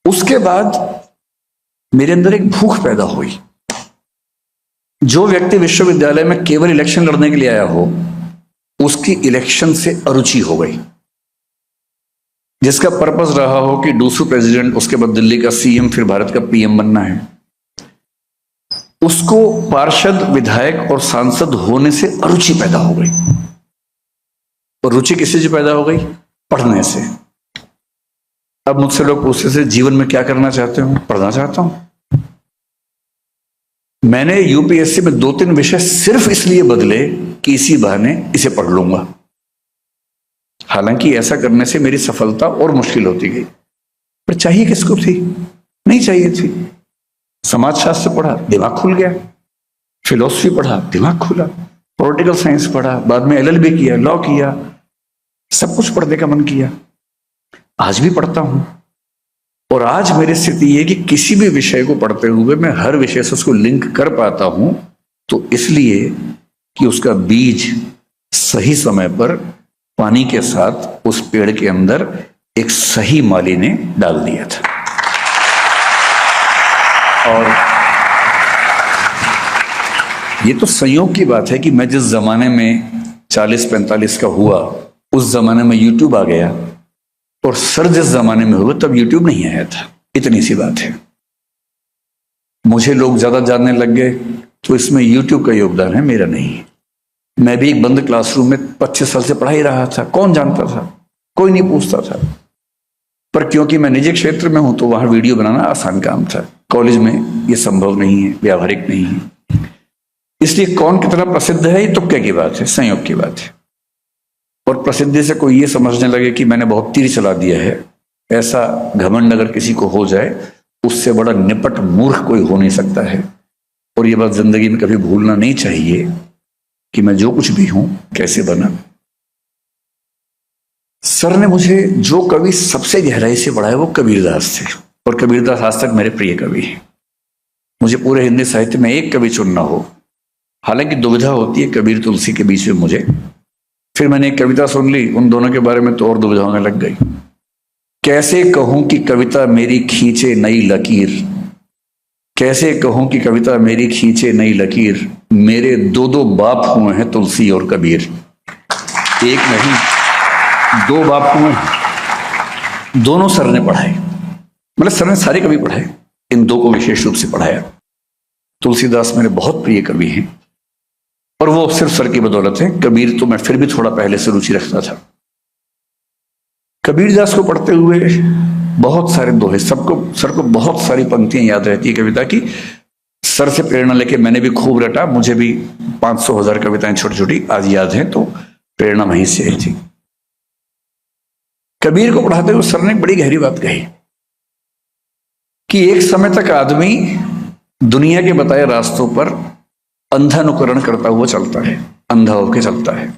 उसके बाद मेरे अंदर एक भूख पैदा हुई। जो व्यक्ति विश्वविद्यालय में केवल इलेक्शन लड़ने के लिए आया हो, उसकी इलेक्शन से अरुचि हो गई। जिसका पर्पस रहा हो कि डूसू प्रेसिडेंट, उसके बाद दिल्ली का सीएम, फिर भारत का पीएम बनना है, उसको पार्षद, विधायक और सांसद होने से अरुचि पैदा हो गई। और रुचि किससे से पैदा हो गई? पढ़ने से। अब मुझसे लोग पूछते थे जीवन में क्या करना चाहते हो? पढ़ना चाहता हूं। मैंने यूपीएससी में 2-3 विषय सिर्फ इसलिए बदले कि इसी बहाने इसे पढ़ लूंगा। हालांकि ऐसा करने से मेरी सफलता और मुश्किल होती गई, पर चाहिए किसको थी? नहीं चाहिए थी। समाजशास्त्र पढ़ा, दिमाग खुल गया। फिलॉसफी पढ़ा, दिमाग खुला। पॉलिटिकल साइंस पढ़ा, बाद में एलएलबी किया, लॉ किया, सब कुछ पढ़ने का मन किया। आज भी पढ़ता हूं। और आज मेरी स्थिति ये कि किसी भी विषय को पढ़ते हुए मैं हर विषय से उसको लिंक कर पाता हूं, तो इसलिए कि उसका बीज सही समय पर पानी के साथ उस पेड़ के अंदर एक सही माली ने डाल दिया था। और ये तो संयोग की बात है कि मैं जिस जमाने में 40-45 का हुआ, उस जमाने में यूट्यूब आ गया, और सर जिस जमाने में हुआ तब यूट्यूब नहीं आया था। इतनी सी बात है। मुझे लोग ज्यादा जानने लग गए, तो इसमें यूट्यूब का योगदान है, मेरा नहीं। मैं भी एक बंद क्लासरूम में 25 साल से पढ़ा ही रहा था। कौन जानता था? कोई नहीं पूछता था। पर क्योंकि मैं निजी क्षेत्र में हूं तो वहां वीडियो बनाना आसान काम था। कॉलेज में यह संभव नहीं है, व्यावहारिक नहीं है। इसलिए कौन कितना प्रसिद्ध है ये तुक्के की बात है, संयोग की बात है। और प्रसिद्धि से कोई ये समझने लगे कि मैंने बहुत तीर चला दिया है, ऐसा घमंड अगर किसी को हो जाए, उससे बड़ा निपट मूर्ख कोई हो नहीं सकता है। और ये बात जिंदगी में कभी भूलना नहीं चाहिए कि मैं जो कुछ भी हूं कैसे बना। सर ने मुझे जो कवि सबसे गहराई से पढ़ाया वो कबीरदास थे, और कबीरदास आज तक मेरे प्रिय कवि हैं। मुझे पूरे हिंदी साहित्य में एक कवि चुनना हो, हालांकि दुविधा होती है कबीर तुलसी के बीच में मुझे। फिर मैंने एक कविता सुन ली, उन दोनों के बारे में तो और दुविधा होने लग गई। कैसे कहूं कि कविता मेरी खींचे नई लकीर, कैसे कहूं कि कविता मेरी खींचे नई लकीर, मेरे 2 बाप हुए हैं तुलसी और कबीर। एक नहीं, 2 बाप हुए, दोनों सर ने पढ़ाए। मतलब सर ने सारे कवि पढ़ाए, इन 2 को विशेष रूप से पढ़ाया। तुलसीदास मेरे बहुत प्रिय कवि हैं, और वो सिर्फ सर की बदौलत है। कबीर तो मैं फिर भी थोड़ा पहले से रुचि रखता था। कबीरदास को पढ़ते हुए बहुत सारे दोहे, सर को बहुत सारी पंक्तियां याद रहती है कविता की। सर से प्रेरणा लेके मैंने भी खूब रटा। मुझे भी 500-1000 कविताएं छोटी छोटी आज याद हैं, तो प्रेरणा वहीं से आई थी। कबीर को पढ़ाते हुए सर ने बड़ी गहरी बात कही कि एक समय तक आदमी दुनिया के बताए रास्तों पर अंधानुकरण करता हुआ चलता है, अंधा होकर चलता है।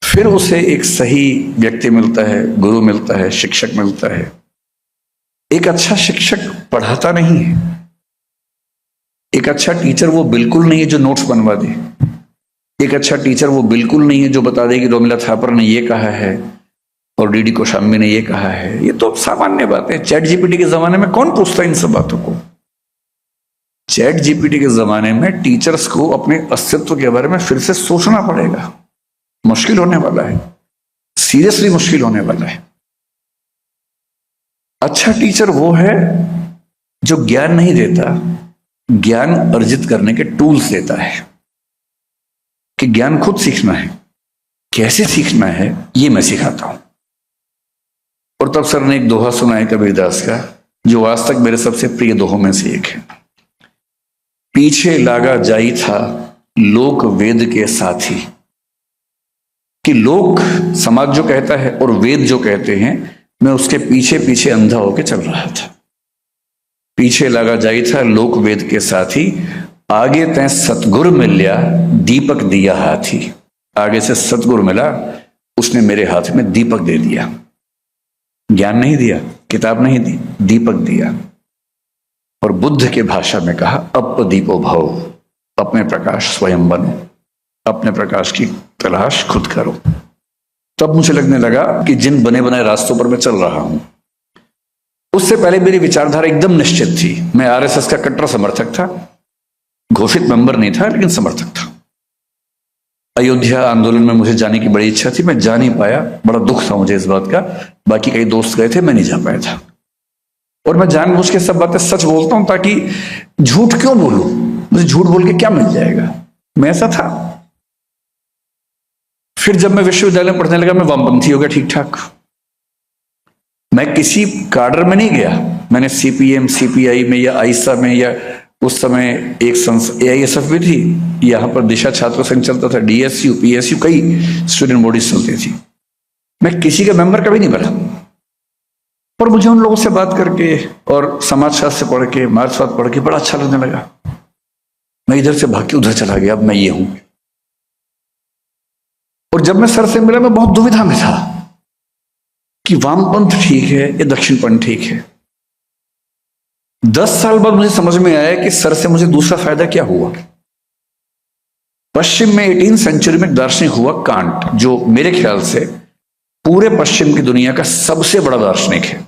फिर उसे एक सही व्यक्ति मिलता है, गुरु मिलता है, शिक्षक मिलता है। एक अच्छा शिक्षक पढ़ाता नहीं है, एक अच्छा टीचर वो बिल्कुल नहीं है जो नोट्स बनवा दे। एक अच्छा टीचर वो बिल्कुल नहीं है जो बता दे कि रोमिला थापर ने ये कहा है और डीडी कोशाम्बी ने ये कहा है। ये तो सामान्य बात है। चैट जीपीटी के जमाने में कौन पूछता है इन सब बातों को? चैट जीपीटी के जमाने में टीचर्स को अपने अस्तित्व के बारे में फिर से सोचना पड़ेगा। मुश्किल होने वाला है, सीरियसली मुश्किल होने वाला है। अच्छा टीचर वो है जो ज्ञान नहीं देता, ज्ञान अर्जित करने के टूल्स देता है। कि ज्ञान खुद सीखना है, कैसे सीखना है ये मैं सिखाता हूं। और तब सर ने एक दोहा सुनाया कबीरदास का, जो आज तक मेरे सबसे प्रिय दोहों में से एक है। पीछे लागा जाई था लोक वेद के साथी। कि लोक समाज जो कहता है और वेद जो कहते हैं, मैं उसके पीछे पीछे अंधा होकर चल रहा था। पीछे लगा जाई था लोक वेद के साथी, आगे तय सतगुरु मिल्या दीपक दिया हाथी। आगे से सतगुरु मिला, उसने मेरे हाथ में दीपक दे दिया। ज्ञान नहीं दिया, किताब नहीं दी, दीपक दिया। और बुद्ध के भाषा में कहा, अप दीपो भव, अपने प्रकाश स्वयं बनो, अपने प्रकाश की तलाश खुद करो। तब मुझे लगने लगा कि जिन बने बनाए रास्तों पर मैं चल रहा हूं, उससे पहले मेरी विचारधारा एकदम निश्चित थी। मैं आरएसएस का कट्टर समर्थक था, घोषित मेंबर नहीं था लेकिन समर्थक था। अयोध्या आंदोलन में मुझे जाने की बड़ी इच्छा थी, मैं जा नहीं पाया, बड़ा दुख था मुझे इस बात का। बाकी कई दोस्त गए थे, मैं नहीं जा पाया था। और मैं जानबूझ के सब बातें सच बोलता हूं, ताकि झूठ क्यों बोलूं, मुझे झूठ बोल के क्या मिल जाएगा, मैं ऐसा था। फिर जब मैं विश्वविद्यालय में पढ़ने लगा, मैं वामपंथी हो गया ठीक ठाक। मैं किसी काडर में नहीं गया, मैंने सीपीएम सीपीआई में या आईसा में, या उस समय एक एआईएसएफ भी थी, यहां पर दिशा छात्र संघ चलता था, डीएसयू पीएसयू, कई स्टूडेंट बॉडीज चलती थी। मैं किसी का मेंबर कभी नहीं बना। और मुझे उन लोगों से बात करके और समाजशास्त्र पढ़ के, मार्क्सवाद पढ़ के बड़ा अच्छा लगने लगा। मैं इधर से भाग के उधर चला गया, अब मैं ये हूं। और जब मैं सर से मिला, मैं बहुत दुविधा में था कि वामपंथ ठीक है या दक्षिणपंथ ठीक है। 10 साल बाद मुझे समझ में आया कि सर से मुझे दूसरा फायदा क्या हुआ। पश्चिम में 18वीं सेंचुरी में दार्शनिक हुआ कांट, जो मेरे ख्याल से पूरे पश्चिम की दुनिया का सबसे बड़ा दार्शनिक है।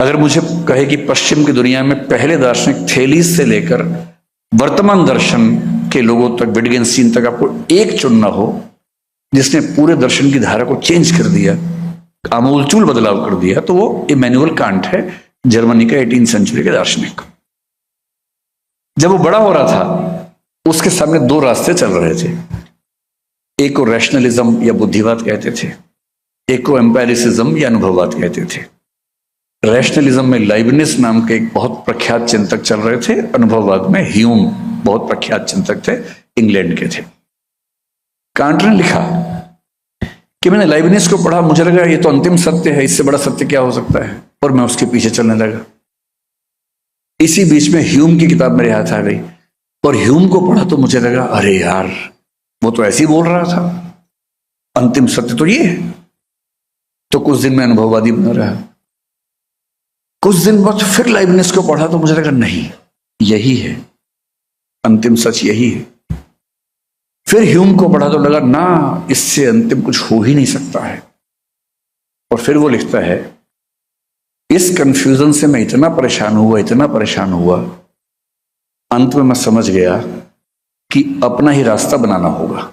अगर मुझे कहे कि पश्चिम की दुनिया में पहले दार्शनिक थेलीस से लेकर वर्तमान दर्शन के लोगों तक, विटगेन्स्टीन तक, आपको एक चुनना हो जिसने पूरे दर्शन की धारा को चेंज कर दिया, आमूलचूल बदलाव कर दिया, तो वो इमैनुअल कांट है, जर्मनी का 18वीं सेंचुरी के दार्शनिक। जब वो बड़ा हो रहा था, उसके सामने 2 रास्ते चल रहे थे। एक को रैशनलिज्म या बुद्धिवाद कहते थे, एक को एम्पेरिसिज्म या अनुभववाद कहते थे। रैशनलिज्म में लाइबनिज नाम के एक बहुत प्रख्यात चिंतक चल रहे थे, अनुभववाद में ह्यूम बहुत प्रख्यात चिंतक थे, इंग्लैंड के थे। कांट ने लिखा कि मैंने लाइबनिज को पढ़ा, मुझे लगा ये तो अंतिम सत्य है, इससे बड़ा सत्य क्या हो सकता है, और मैं उसके पीछे चलने लगा। इसी बीच में ह्यूम की किताब मेरे हाथ आ गई, और ह्यूम को पढ़ा तो मुझे लगा अरे यार, वो तो ऐसे ही बोल रहा था, अंतिम सत्य तो ये है। तो कुछ दिन में अनुभववादी बना रहा। कुछ दिन बाद फिर लाइबनिज को पढ़ा तो मुझे लगा नहीं, यही है अंतिम सच, यही है। फिर ह्यूम को पढ़ा तो लगा ना, इससे अंतिम कुछ हो ही नहीं सकता है। और फिर वो लिखता है, इस कंफ्यूजन से मैं इतना परेशान हुआ, अंत में मैं समझ गया कि अपना ही रास्ता बनाना होगा।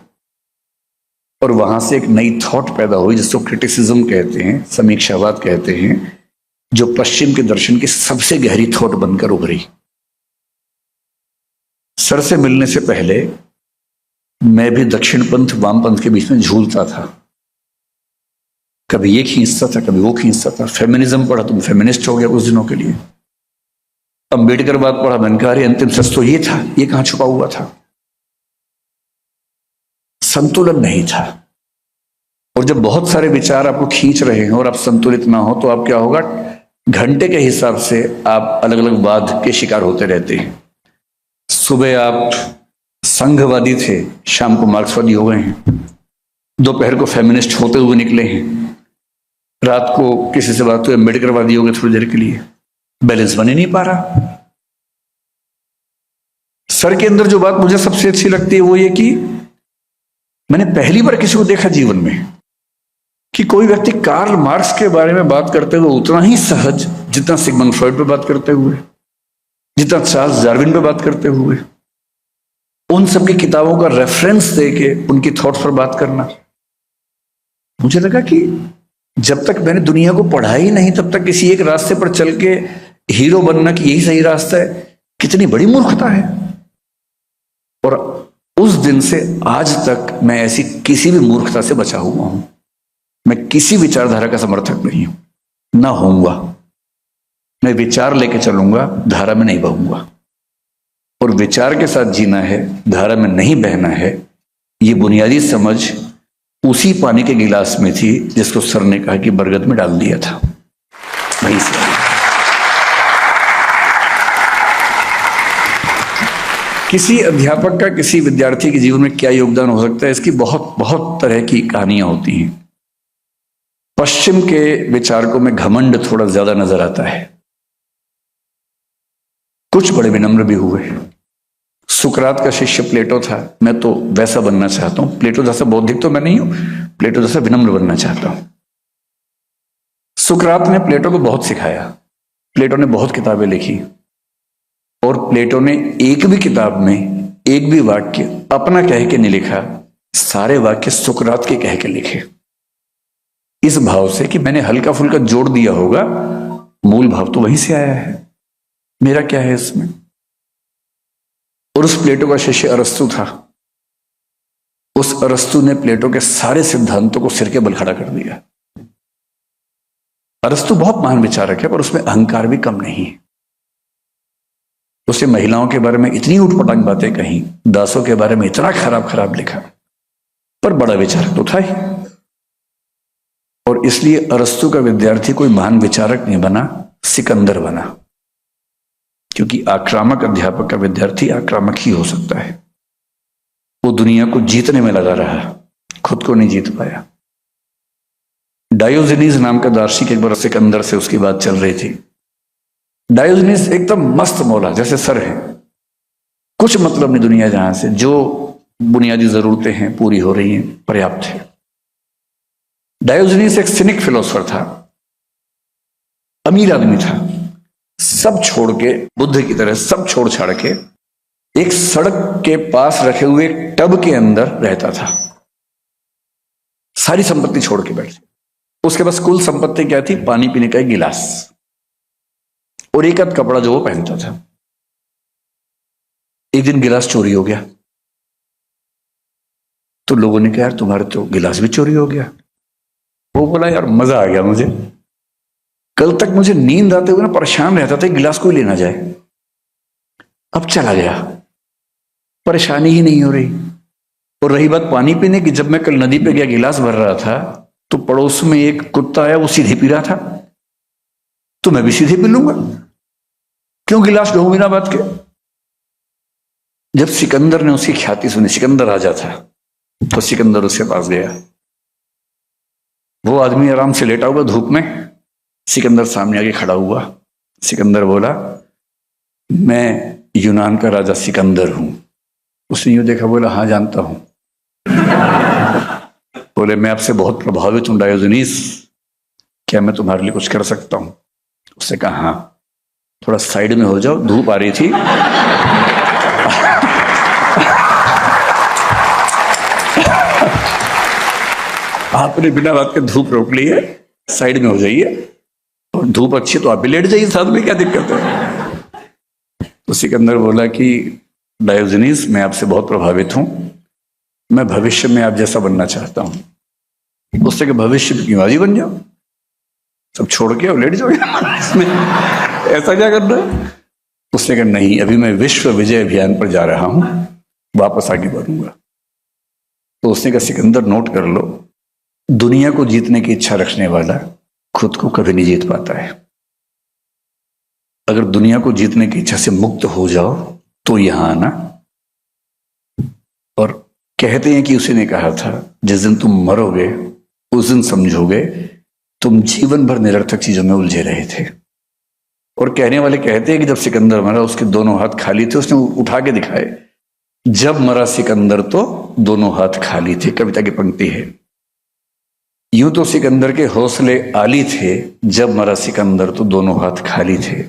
और वहां से एक नई थॉट पैदा हुई, जिसको क्रिटिसिज्म कहते हैं, समीक्षावाद कहते हैं, जो पश्चिम के दर्शन की सबसे गहरी थॉट बनकर उभरी। सर से मिलने से पहले मैं भी दक्षिणपंथ वामपंथ के बीच में झूलता था, कभी ये खींचता था, कभी वो खींचता था। फेमिनिज्म पढ़ा तो मैं फेमिनिस्ट हो गया कुछ दिनों के लिए। अम्बेडकर बात पढ़ा, मैंने कहा अरे अंतिम सच तो ये था, ये कहां छुपा हुआ था। संतुलन नहीं था। और जब बहुत सारे विचार आपको खींच रहे हैं और आप संतुलित ना हो, तो आप क्या होगा, घंटे के हिसाब से आप अलग अलग वाद के शिकार होते रहते हैं। सुबह आप संघवादी थे, शाम को मार्क्सवादी हो गए हैं, दोपहर को फेमिनिस्ट होते हुए निकले हैं, रात को किसी से बात हुई अम्बेडकरवादी हो गए थोड़ी देर के लिए। बैलेंस बन ही नहीं पा रहा। सर के अंदर जो बात मुझे सबसे अच्छी लगती है वो ये कि मैंने पहली बार किसी को देखा जीवन में कि कोई व्यक्ति कार्ल मार्क्स के बारे में बात करते हुए उतना ही सहज जितना सिगमंड फ्रॉइड पे बात करते हुए, जितना चार्ल्स डार्विन पे बात करते हुए, उन सबकी किताबों का रेफरेंस देके उनकी थॉट्स पर बात करना। मुझे लगा कि जब तक मैंने दुनिया को पढ़ा ही नहीं, तब तक किसी एक रास्ते पर चल के हीरो बनना कि यही सही रास्ता है, कितनी बड़ी मूर्खता है। और उस दिन से आज तक मैं ऐसी किसी भी मूर्खता से बचा हुआ हूं। मैं किसी विचारधारा का समर्थक नहीं हूं, ना होऊंगा। मैं विचार लेके चलूंगा, धारा में नहीं बहूंगा। और विचार के साथ जीना है, धारा में नहीं बहना है। ये बुनियादी समझ उसी पानी के गिलास में थी जिसको सर ने कहा कि बरगद में डाल दिया था। वही से किसी अध्यापक का किसी विद्यार्थी के जीवन में क्या योगदान हो सकता है, इसकी बहुत बहुत तरह की कहानियां होती हैं। पश्चिम के विचारकों में घमंड थोड़ा ज्यादा नजर आता है, कुछ बड़े विनम्र भी हुए। सुकरात का शिष्य प्लेटो था, मैं तो वैसा बनना चाहता हूं। प्लेटो जैसा बौद्धिक तो मैं नहीं हूं, प्लेटो जैसा विनम्र बनना चाहता हूं। सुकरात ने प्लेटो को बहुत सिखाया, प्लेटो ने बहुत किताबें लिखी, और प्लेटो ने एक भी किताब में एक भी वाक्य अपना कह के नहीं लिखा सारे वाक्य सुकरात के कह के लिखे, इस भाव से कि मैंने हल्का फुल्का जोड़ दिया होगा, मूल भाव तो वहीं से आया है, मेरा क्या है इसमें। और उस प्लेटो का शिष्य अरस्तु था, उस अरस्तु ने प्लेटो के सारे सिद्धांतों को सिर के बल खड़ा कर दिया। अरस्तु बहुत महान विचारक है, पर उसमें अहंकार भी कम नहीं है। उसने महिलाओं के बारे में इतनी उठपटांग बातें कही, दासों के बारे में इतना खराब खराब लिखा, पर बड़ा विचारक तो था ही। और इसलिए अरस्तु का विद्यार्थी कोई महान विचारक नहीं बना, सिकंदर बना। क्योंकि आक्रामक अध्यापक का विद्यार्थी आक्रामक ही हो सकता है। वो दुनिया को जीतने में लगा रहा, खुद को नहीं जीत पाया। डायोजनीज नाम का दार्शनिक एक बार सिकंदर से उसकी बात चल रही थी। डायोजनीज एकदम मस्त मौला, जैसे सर है, कुछ मतलब नहीं दुनिया जहां से, जो बुनियादी जरूरतें हैं पूरी हो रही हैं, पर्याप्त है। डायोजनीज एक सिनिक फिलोसफर था, अमीर आदमी था, सब छोड़ के, बुद्ध की तरह सब छोड़ छाड़ के एक सड़क के पास रखे हुए एक टब के अंदर रहता था। सारी संपत्ति छोड़ के बैठे। उसके पास कुल संपत्ति क्या थी? पानी पीने का एक गिलास और एक आध कपड़ा जो वो पहनता था। एक दिन गिलास चोरी हो गया, तो लोगों ने कहा यार तुम्हारे तो गिलास भी चोरी हो गया। वो बोला यार मजा आ गया मुझे, कल तक मुझे नींद आते हुए ना परेशान रहता था गिलास कोई लेना जाए, अब चला गया, परेशानी ही नहीं हो रही। और रही बात पानी पीने की, जब मैं कल नदी पे गया गिलास भर रहा था तो पड़ोस में एक कुत्ता आया, वो सीधे पी रहा था, तो मैं भी सीधे पी लूंगा, क्यों गिलास ढोऊं बिना बात के। जब सिकंदर ने उसकी ख्याति सुनी, सिकंदर राजा था, तो सिकंदर उसके पास गया। वो आदमी आराम से लेटा हुआ धूप में, सिकंदर सामने आके खड़ा हुआ। सिकंदर बोला मैं यूनान का राजा सिकंदर हूं। उसने यूं देखा, बोला हाँ जानता हूं। बोले मैं आपसे बहुत प्रभावित हूं डायोजनीस, क्या मैं तुम्हारे लिए कुछ कर सकता हूं? उसने कहा हाँ, थोड़ा साइड में हो जाओ, धूप आ रही थी। आपने बिना बात के धूप रोक ली है, साइड में हो जाइए, और धूप अच्छी तो आप भी लेट जाइए साथ में, क्या दिक्कत है? तो सिकंदर बोला कि डायोजनीस मैं आपसे बहुत प्रभावित हूं, मैं भविष्य में आप जैसा बनना चाहता हूं। उससे कि भविष्य में क्यों, आज ही बन जाओ, सब छोड़ के और लेट जाओ इसमें, ऐसा क्या करना है? उसने कहा नहीं, अभी मैं विश्व विजय अभियान पर जा रहा हूं, वापस आगे बढ़ूंगा। तो उसने कहा सिकंदर नोट कर लो, दुनिया को जीतने की इच्छा रखने वाला खुद को कभी नहीं जीत पाता है। अगर दुनिया को जीतने की इच्छा से मुक्त हो जाओ तो यहां आना। और कहते हैं कि उसी ने कहा था जिस दिन तुम मरोगे उस दिन समझोगे तुम जीवन भर निरर्थक चीजों में उलझे रहे थे। और कहने वाले कहते हैं कि जब सिकंदर मरा उसके दोनों हाथ खाली थे, उसने उठा के दिखाए, जब मरा सिकंदर तो दोनों हाथ खाली थे। कविता की पंक्ति है। यूं तो सिकंदर के हौसले आली थे, जब मरा सिकंदर तो दोनों हाथ खाली थे।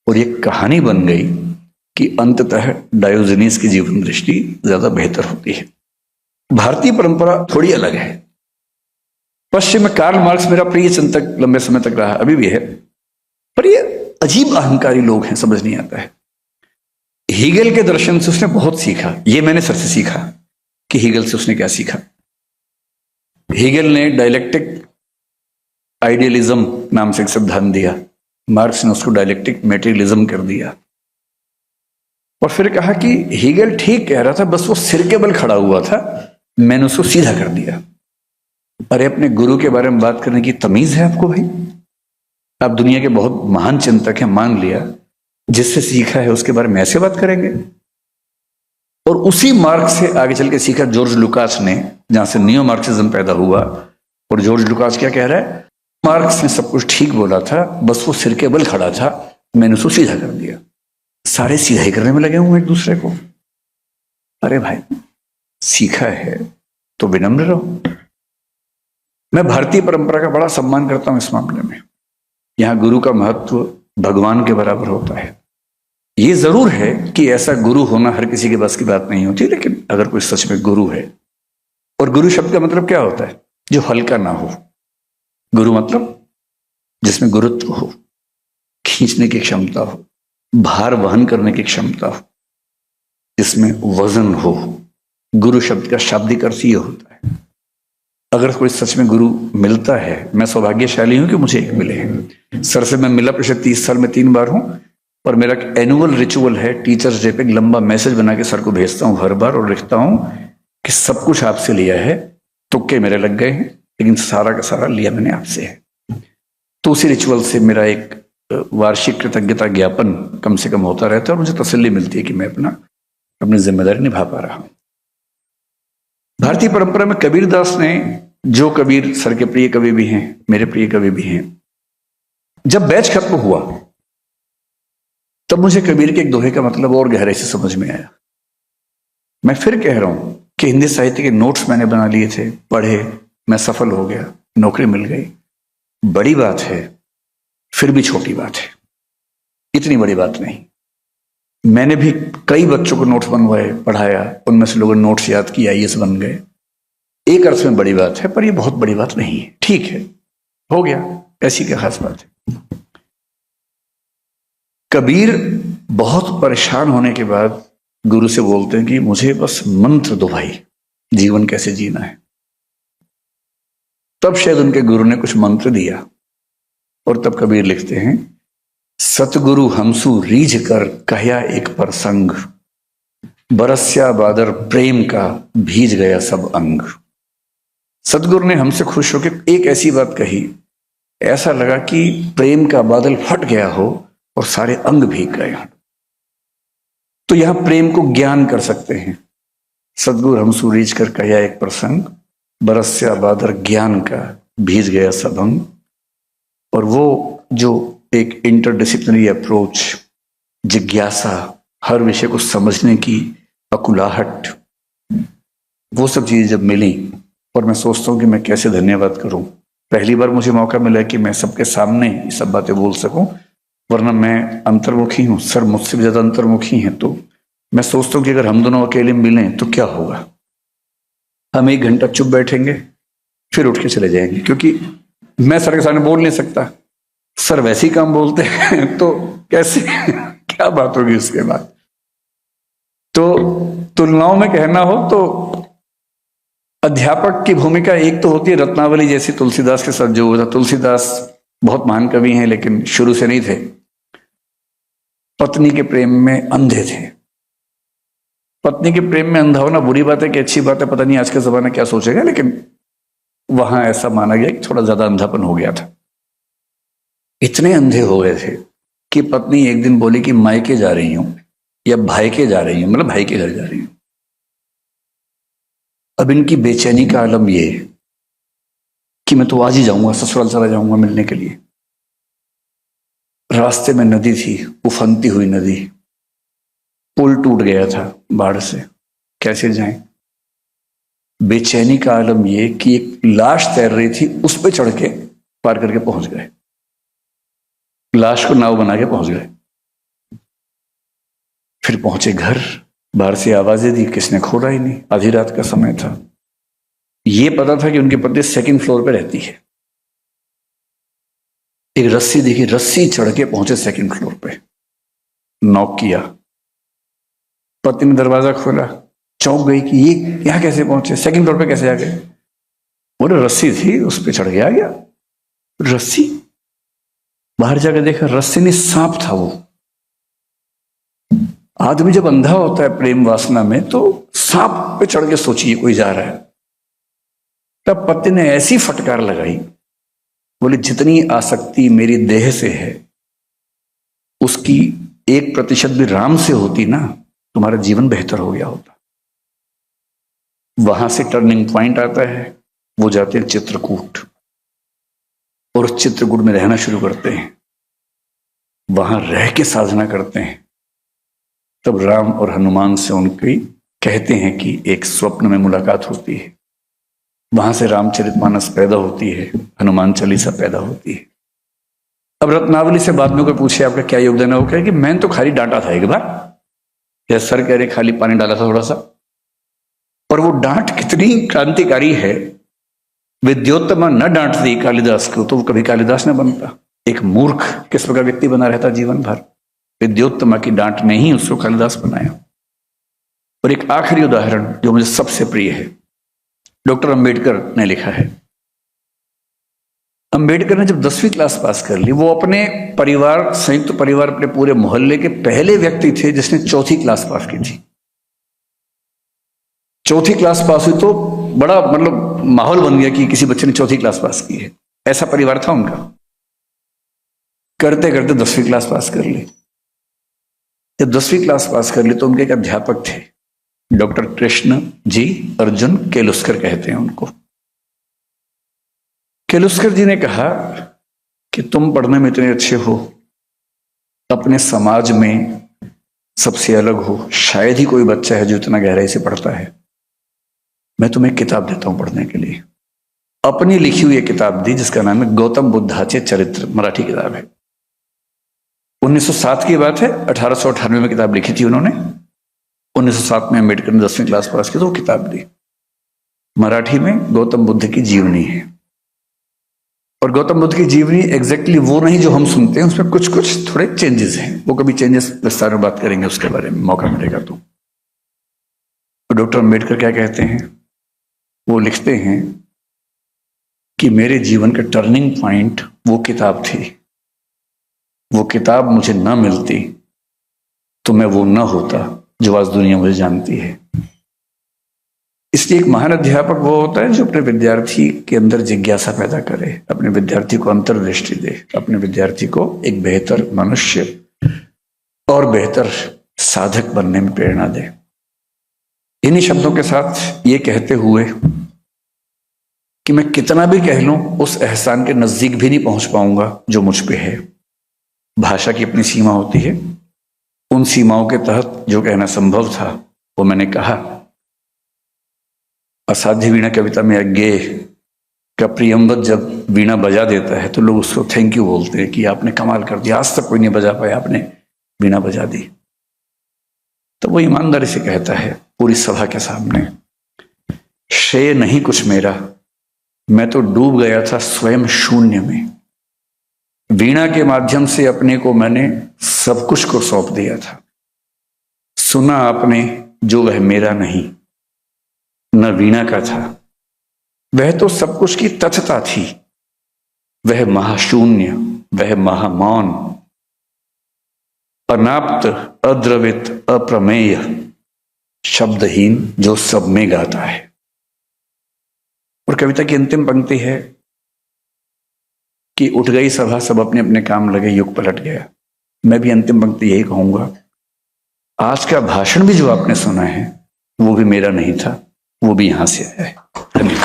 और ये कहानी बन गई कि अंततः डायोजनीस की जीवन दृष्टि ज्यादा बेहतर होती है। भारतीय परंपरा थोड़ी अलग है। पश्चिम में कार्ल मार्क्स मेरा प्रिय चिंतक लंबे समय तक रहा, अभी भी है, पर ये अजीब अहंकारी लोग हैं, समझ नहीं आता है। हीगल के दर्शन से उसने बहुत सीखा, ये मैंने सर से सीखा कि हीगल से उसने क्या सीखा। हीगल ने डायलेक्टिक आइडियलिज्म नाम से एक सिद्धांत दिया, मार्क्स ने उसको डायलेक्टिक मेटेरियलिज्म कर दिया। और फिर कहा कि हीगल ठीक कह रहा था, बस वो सिर के बल खड़ा हुआ था, मैंने उसको सीधा कर दिया। अरे अपने गुरु के बारे में बात करने की तमीज है आपको भाई? आप दुनिया के बहुत महान चिंतक हैं, मान लिया, जिससे सीखा है उसके बारे में ऐसे बात करेंगे? और उसी मार्ग से आगे चल के सीखा जॉर्ज लुकास ने, जहां से नियो मार्क्सिज्म पैदा हुआ। और जॉर्ज लुकास क्या कह रहा है? मार्क्स ने सब कुछ ठीक बोला था, बस वो सिर के बल खड़ा था, मैंने उसको सीधा कर दिया। सारे सीधा ही करने में लगे हुए एक दूसरे को। अरे भाई सीखा है तो विनम्र रहो। मैं भारतीय परंपरा का बड़ा सम्मान करता हूं इस मामले में। यहां गुरु का महत्व भगवान के बराबर होता है। ये जरूर है कि ऐसा गुरु होना हर किसी के बस की बात नहीं होती, लेकिन अगर कोई सच में गुरु है और गुरु शब्द का मतलब क्या होता है? जो हल्का ना हो। गुरु मतलब जिसमें गुरुत्व हो, खींचने की क्षमता हो, भार वहन करने की क्षमता हो, जिसमें वजन हो। गुरु शब्द का शाब्दिक अर्थ ये होता है। अगर कोई सच में गुरु मिलता है, मैं सौभाग्यशाली हूं कि मुझे एक मिले हैं। सर से मैं मिला पिछले 30 साल में 3 बार हूं, और मेरा एनुअल रिचुअल है, टीचर्स डे पे एक लंबा मैसेज बना के सर को भेजता हूं हर बार, और लिखता हूं कि सब कुछ आपसे लिया है, तुक्के मेरे लग गए हैं, लेकिन सारा का सारा लिया मैंने आपसे है। तो उसी रिचुअल से मेरा एक वार्षिक कृतज्ञता ज्ञापन कम से कम होता रहता है, और मुझे तसल्ली मिलती है कि मैं अपनी जिम्मेदारी निभा पा रहा हूं। भारतीय परंपरा में कबीर दास ने, जो कबीर सर के प्रिय कवि भी हैं, मेरे प्रिय कवि भी हैं, जब बैच खत्म हुआ तब मुझे कबीर के एक दोहे का मतलब और गहराई से समझ में आया। मैं फिर कह रहा हूं कि हिंदी साहित्य के नोट्स मैंने बना लिए थे, पढ़े, मैं सफल हो गया, नौकरी मिल गई, बड़ी बात है, फिर भी छोटी बात है, इतनी बड़ी बात नहीं। मैंने भी कई बच्चों को नोट्स बनवाए, पढ़ाया, उनमें से लोगों ने नोट्स याद किए, आईएएस बन गए। एक अर्थ में बड़ी बात है, पर यह बहुत बड़ी बात नहीं है। ठीक है, हो गया, ऐसी क्या खास बात है। कबीर बहुत परेशान होने के बाद गुरु से बोलते हैं कि मुझे बस मंत्र दो भाई, जीवन कैसे जीना है। तब शायद उनके गुरु ने कुछ मंत्र दिया, और तब कबीर लिखते हैं, सतगुरु हमसु रीझ कर कहया एक प्रसंग, बरस्या बादर प्रेम का भीज गया सब अंग। सतगुरु ने हमसे खुश होकर एक ऐसी बात कही, ऐसा लगा कि प्रेम का बादल फट गया हो और सारे अंग भीग गए। तो यहां प्रेम को ज्ञान कर सकते हैं। सतगुरु हमसु रीझ कर कहया एक प्रसंग, बरस्या बादर ज्ञान का भीज गया सब अंग। और वो जो एक इंटरडिसिप्लिनरी अप्रोच, जिज्ञासा, हर विषय को समझने की अकुलाहट, वो सब चीजें जब मिली, और मैं सोचता हूं कि मैं कैसे धन्यवाद करूं। पहली बार मुझे मौका मिला कि मैं सबके सामने ये सब बातें बोल सकूं, वरना मैं अंतर्मुखी हूं, सर मुझसे भी ज्यादा अंतर्मुखी हैं। तो मैं सोचता हूं कि अगर हम दोनों अकेले मिलें तो क्या होगा। हम 1 घंटा चुप बैठेंगे, फिर उठ के चले जाएंगे, क्योंकि मैं सर के सामने बोल नहीं सकता, सर वैसे ही काम बोलते हैं, तो कैसे क्या बात होगी उसके बाद। तो तुलनाओं में कहना हो तो अध्यापक की भूमिका एक तो होती है रत्नावली जैसी, तुलसीदास के साथ जो हुआ था। तुलसीदास बहुत महान कवि हैं, लेकिन शुरू से नहीं थे, पत्नी के प्रेम में अंधे थे। पत्नी के प्रेम में अंधा होना बुरी बात है कि अच्छी बात है, पता नहीं आज का जमाना क्या सोचेगा, लेकिन वहां ऐसा माना गया कि थोड़ा ज्यादा अंधापन हो गया था। इतने अंधे हो गए थे कि पत्नी एक दिन बोली कि मायके जा रही हूं, या भाई के जा रही हूं, मतलब भाई के घर जा रही हूं। अब इनकी बेचैनी का आलम ये कि मैं तो आज ही जाऊंगा, ससुराल चला जाऊंगा मिलने के लिए। रास्ते में नदी थी, उफनती हुई नदी, पुल टूट गया था बाढ़ से, कैसे जाएं। बेचैनी का आलम ये कि एक लाश तैर रही थी, उस पर चढ़ के पार करके पहुंच गए, लाश को नाव बना के पहुंच गए। फिर पहुंचे घर, बाहर से आवाजें दी, किसने खोला ही नहीं, आधी रात का समय था। ये पता था कि उनकी पत्नी 2nd फ्लोर पे रहती है। एक रस्सी देखी, रस्सी चढ़ के पहुंचे 2nd फ्लोर पे, नॉक किया, पत्नी ने दरवाजा खोला, चौंक गई कि ये यहां कैसे पहुंचे, 2nd फ्लोर पे कैसे आ गए। बोले रस्सी थी, उस पर चढ़ के आ गया। रस्सी, बाहर जाकर देखा रस्सी नहीं, सांप था वो। आदमी जब अंधा होता है प्रेम वासना में, तो सांप पे चढ़ के सोचिए कोई जा रहा है। तब पति ने ऐसी फटकार लगाई, बोले जितनी आसक्ति मेरी देह से है, उसकी 1% भी राम से होती ना, तुम्हारा जीवन बेहतर हो गया होता। वहां से टर्निंग पॉइंट आता है, वो जाते हैं चित्रकूट, और उस चित्रकूट में रहना शुरू करते हैं, वहां रह के साधना करते हैं। तब राम और हनुमान से उनकी कहते हैं कि एक स्वप्न में मुलाकात होती है। वहां से रामचरितमानस पैदा होती है, हनुमान चालीसा पैदा होती है। अब रत्नावली से बाद में कोई पूछे आपका क्या योगदान है, वो कहे कि मैंने तो खाली डांटा था एक बार, या सर कह रहे खाली पानी डाला था थोड़ा सा, और वो डांट कितनी क्रांतिकारी है। विद्योत्तमा न डांटती कालिदास को तो वो कभी कालिदास न बनता। एक मूर्ख किस प्रकार व्यक्ति बना रहता जीवन भर, विद्योत्तमा की डांट ने ही उसको कालिदास बनाया। और एक आखिरी उदाहरण जो मुझे सबसे प्रिय है, डॉक्टर अंबेडकर ने लिखा है। अंबेडकर ने जब 10वीं क्लास पास कर ली, वो अपने परिवार, संयुक्त परिवार, अपने पूरे मोहल्ले के पहले व्यक्ति थे जिसने 4थी क्लास पास की थी। 4थी क्लास पास हुई तो बड़ा मतलब माहौल बन गया कि किसी बच्चे ने 4थी क्लास पास की है, ऐसा परिवार था उनका। करते करते 10वीं क्लास पास कर ली। जब 10वीं क्लास पास कर ली तो उनके एक अध्यापक थे, डॉक्टर कृष्ण जी अर्जुन केलुस्कर कहते हैं उनको। केलुस्कर जी ने कहा कि तुम पढ़ने में इतने अच्छे हो, अपने समाज में सबसे अलग हो, शायद ही कोई बच्चा है जो इतना गहराई से पढ़ता है। मैं तुम्हें किताब देता हूं पढ़ने के लिए। अपनी लिखी हुई एक किताब दी जिसका नाम है गौतम बुद्धाचे चरित्र, मराठी किताब है। 1907 की बात है, 1898 में किताब लिखी थी उन्होंने। 1907 में अम्बेडकर ने 10वीं क्लास पास की तो वो किताब दी। मराठी में गौतम बुद्ध की जीवनी है। और गौतम बुद्ध की जीवनी एग्जैक्टली वो नहीं जो हम सुनते हैं, उसमें कुछ कुछ थोड़े चेंजेस हैं। वो कभी चेंजेस विस्तार में बात करेंगे उसके बारे में, मौका मिलेगा तो। डॉक्टर अंबेडकर क्या कहते हैं, वो लिखते हैं कि मेरे जीवन का टर्निंग पॉइंट वो किताब थी। वो किताब मुझे ना मिलती तो मैं वो ना होता जो आज दुनिया मुझे जानती है। इसलिए एक महान अध्यापक वो होता है जो अपने विद्यार्थी के अंदर जिज्ञासा पैदा करे, अपने विद्यार्थी को अंतर्दृष्टि दे, अपने विद्यार्थी को एक बेहतर मनुष्य और बेहतर साधक बनने में प्रेरणा दे। इन्हीं शब्दों के साथ ये कहते हुए कि मैं कितना भी कह लूं उस एहसान के नजदीक भी नहीं पहुंच पाऊंगा जो मुझ पे है। भाषा की अपनी सीमा होती है, उन सीमाओं के तहत जो कहना संभव था वो मैंने कहा। असाध्य वीणा कविता में अज्ञेय का प्रियंवत जब वीणा बजा देता है तो लोग उसको थैंक यू बोलते हैं कि आपने कमाल कर दिया, आज तक कोई नहीं बजा पाया, आपने वीणा बजा दी। तो वो ईमानदारी से कहता है पूरी सभा के सामने, श्रेय नहीं कुछ मेरा, मैं तो डूब गया था स्वयं शून्य में। वीणा के माध्यम से अपने को मैंने सब कुछ को सौंप दिया था। सुना आपने जो वह मेरा नहीं, न वीणा का था, वह तो सब कुछ की तथता थी। वह महाशून्य, वह महामौन, अनाप्त, अद्रवित, अप्रमेय, शब्दहीन जो सब में गाता है। और कविता की अंतिम पंक्ति है कि उठ गई सभा, सब अपने अपने काम लगे, युग पलट गया। मैं भी अंतिम पंक्ति यही कहूंगा, आज का भाषण भी जो आपने सुना है वो भी मेरा नहीं था, वो भी यहां से आया है। धन्यवाद।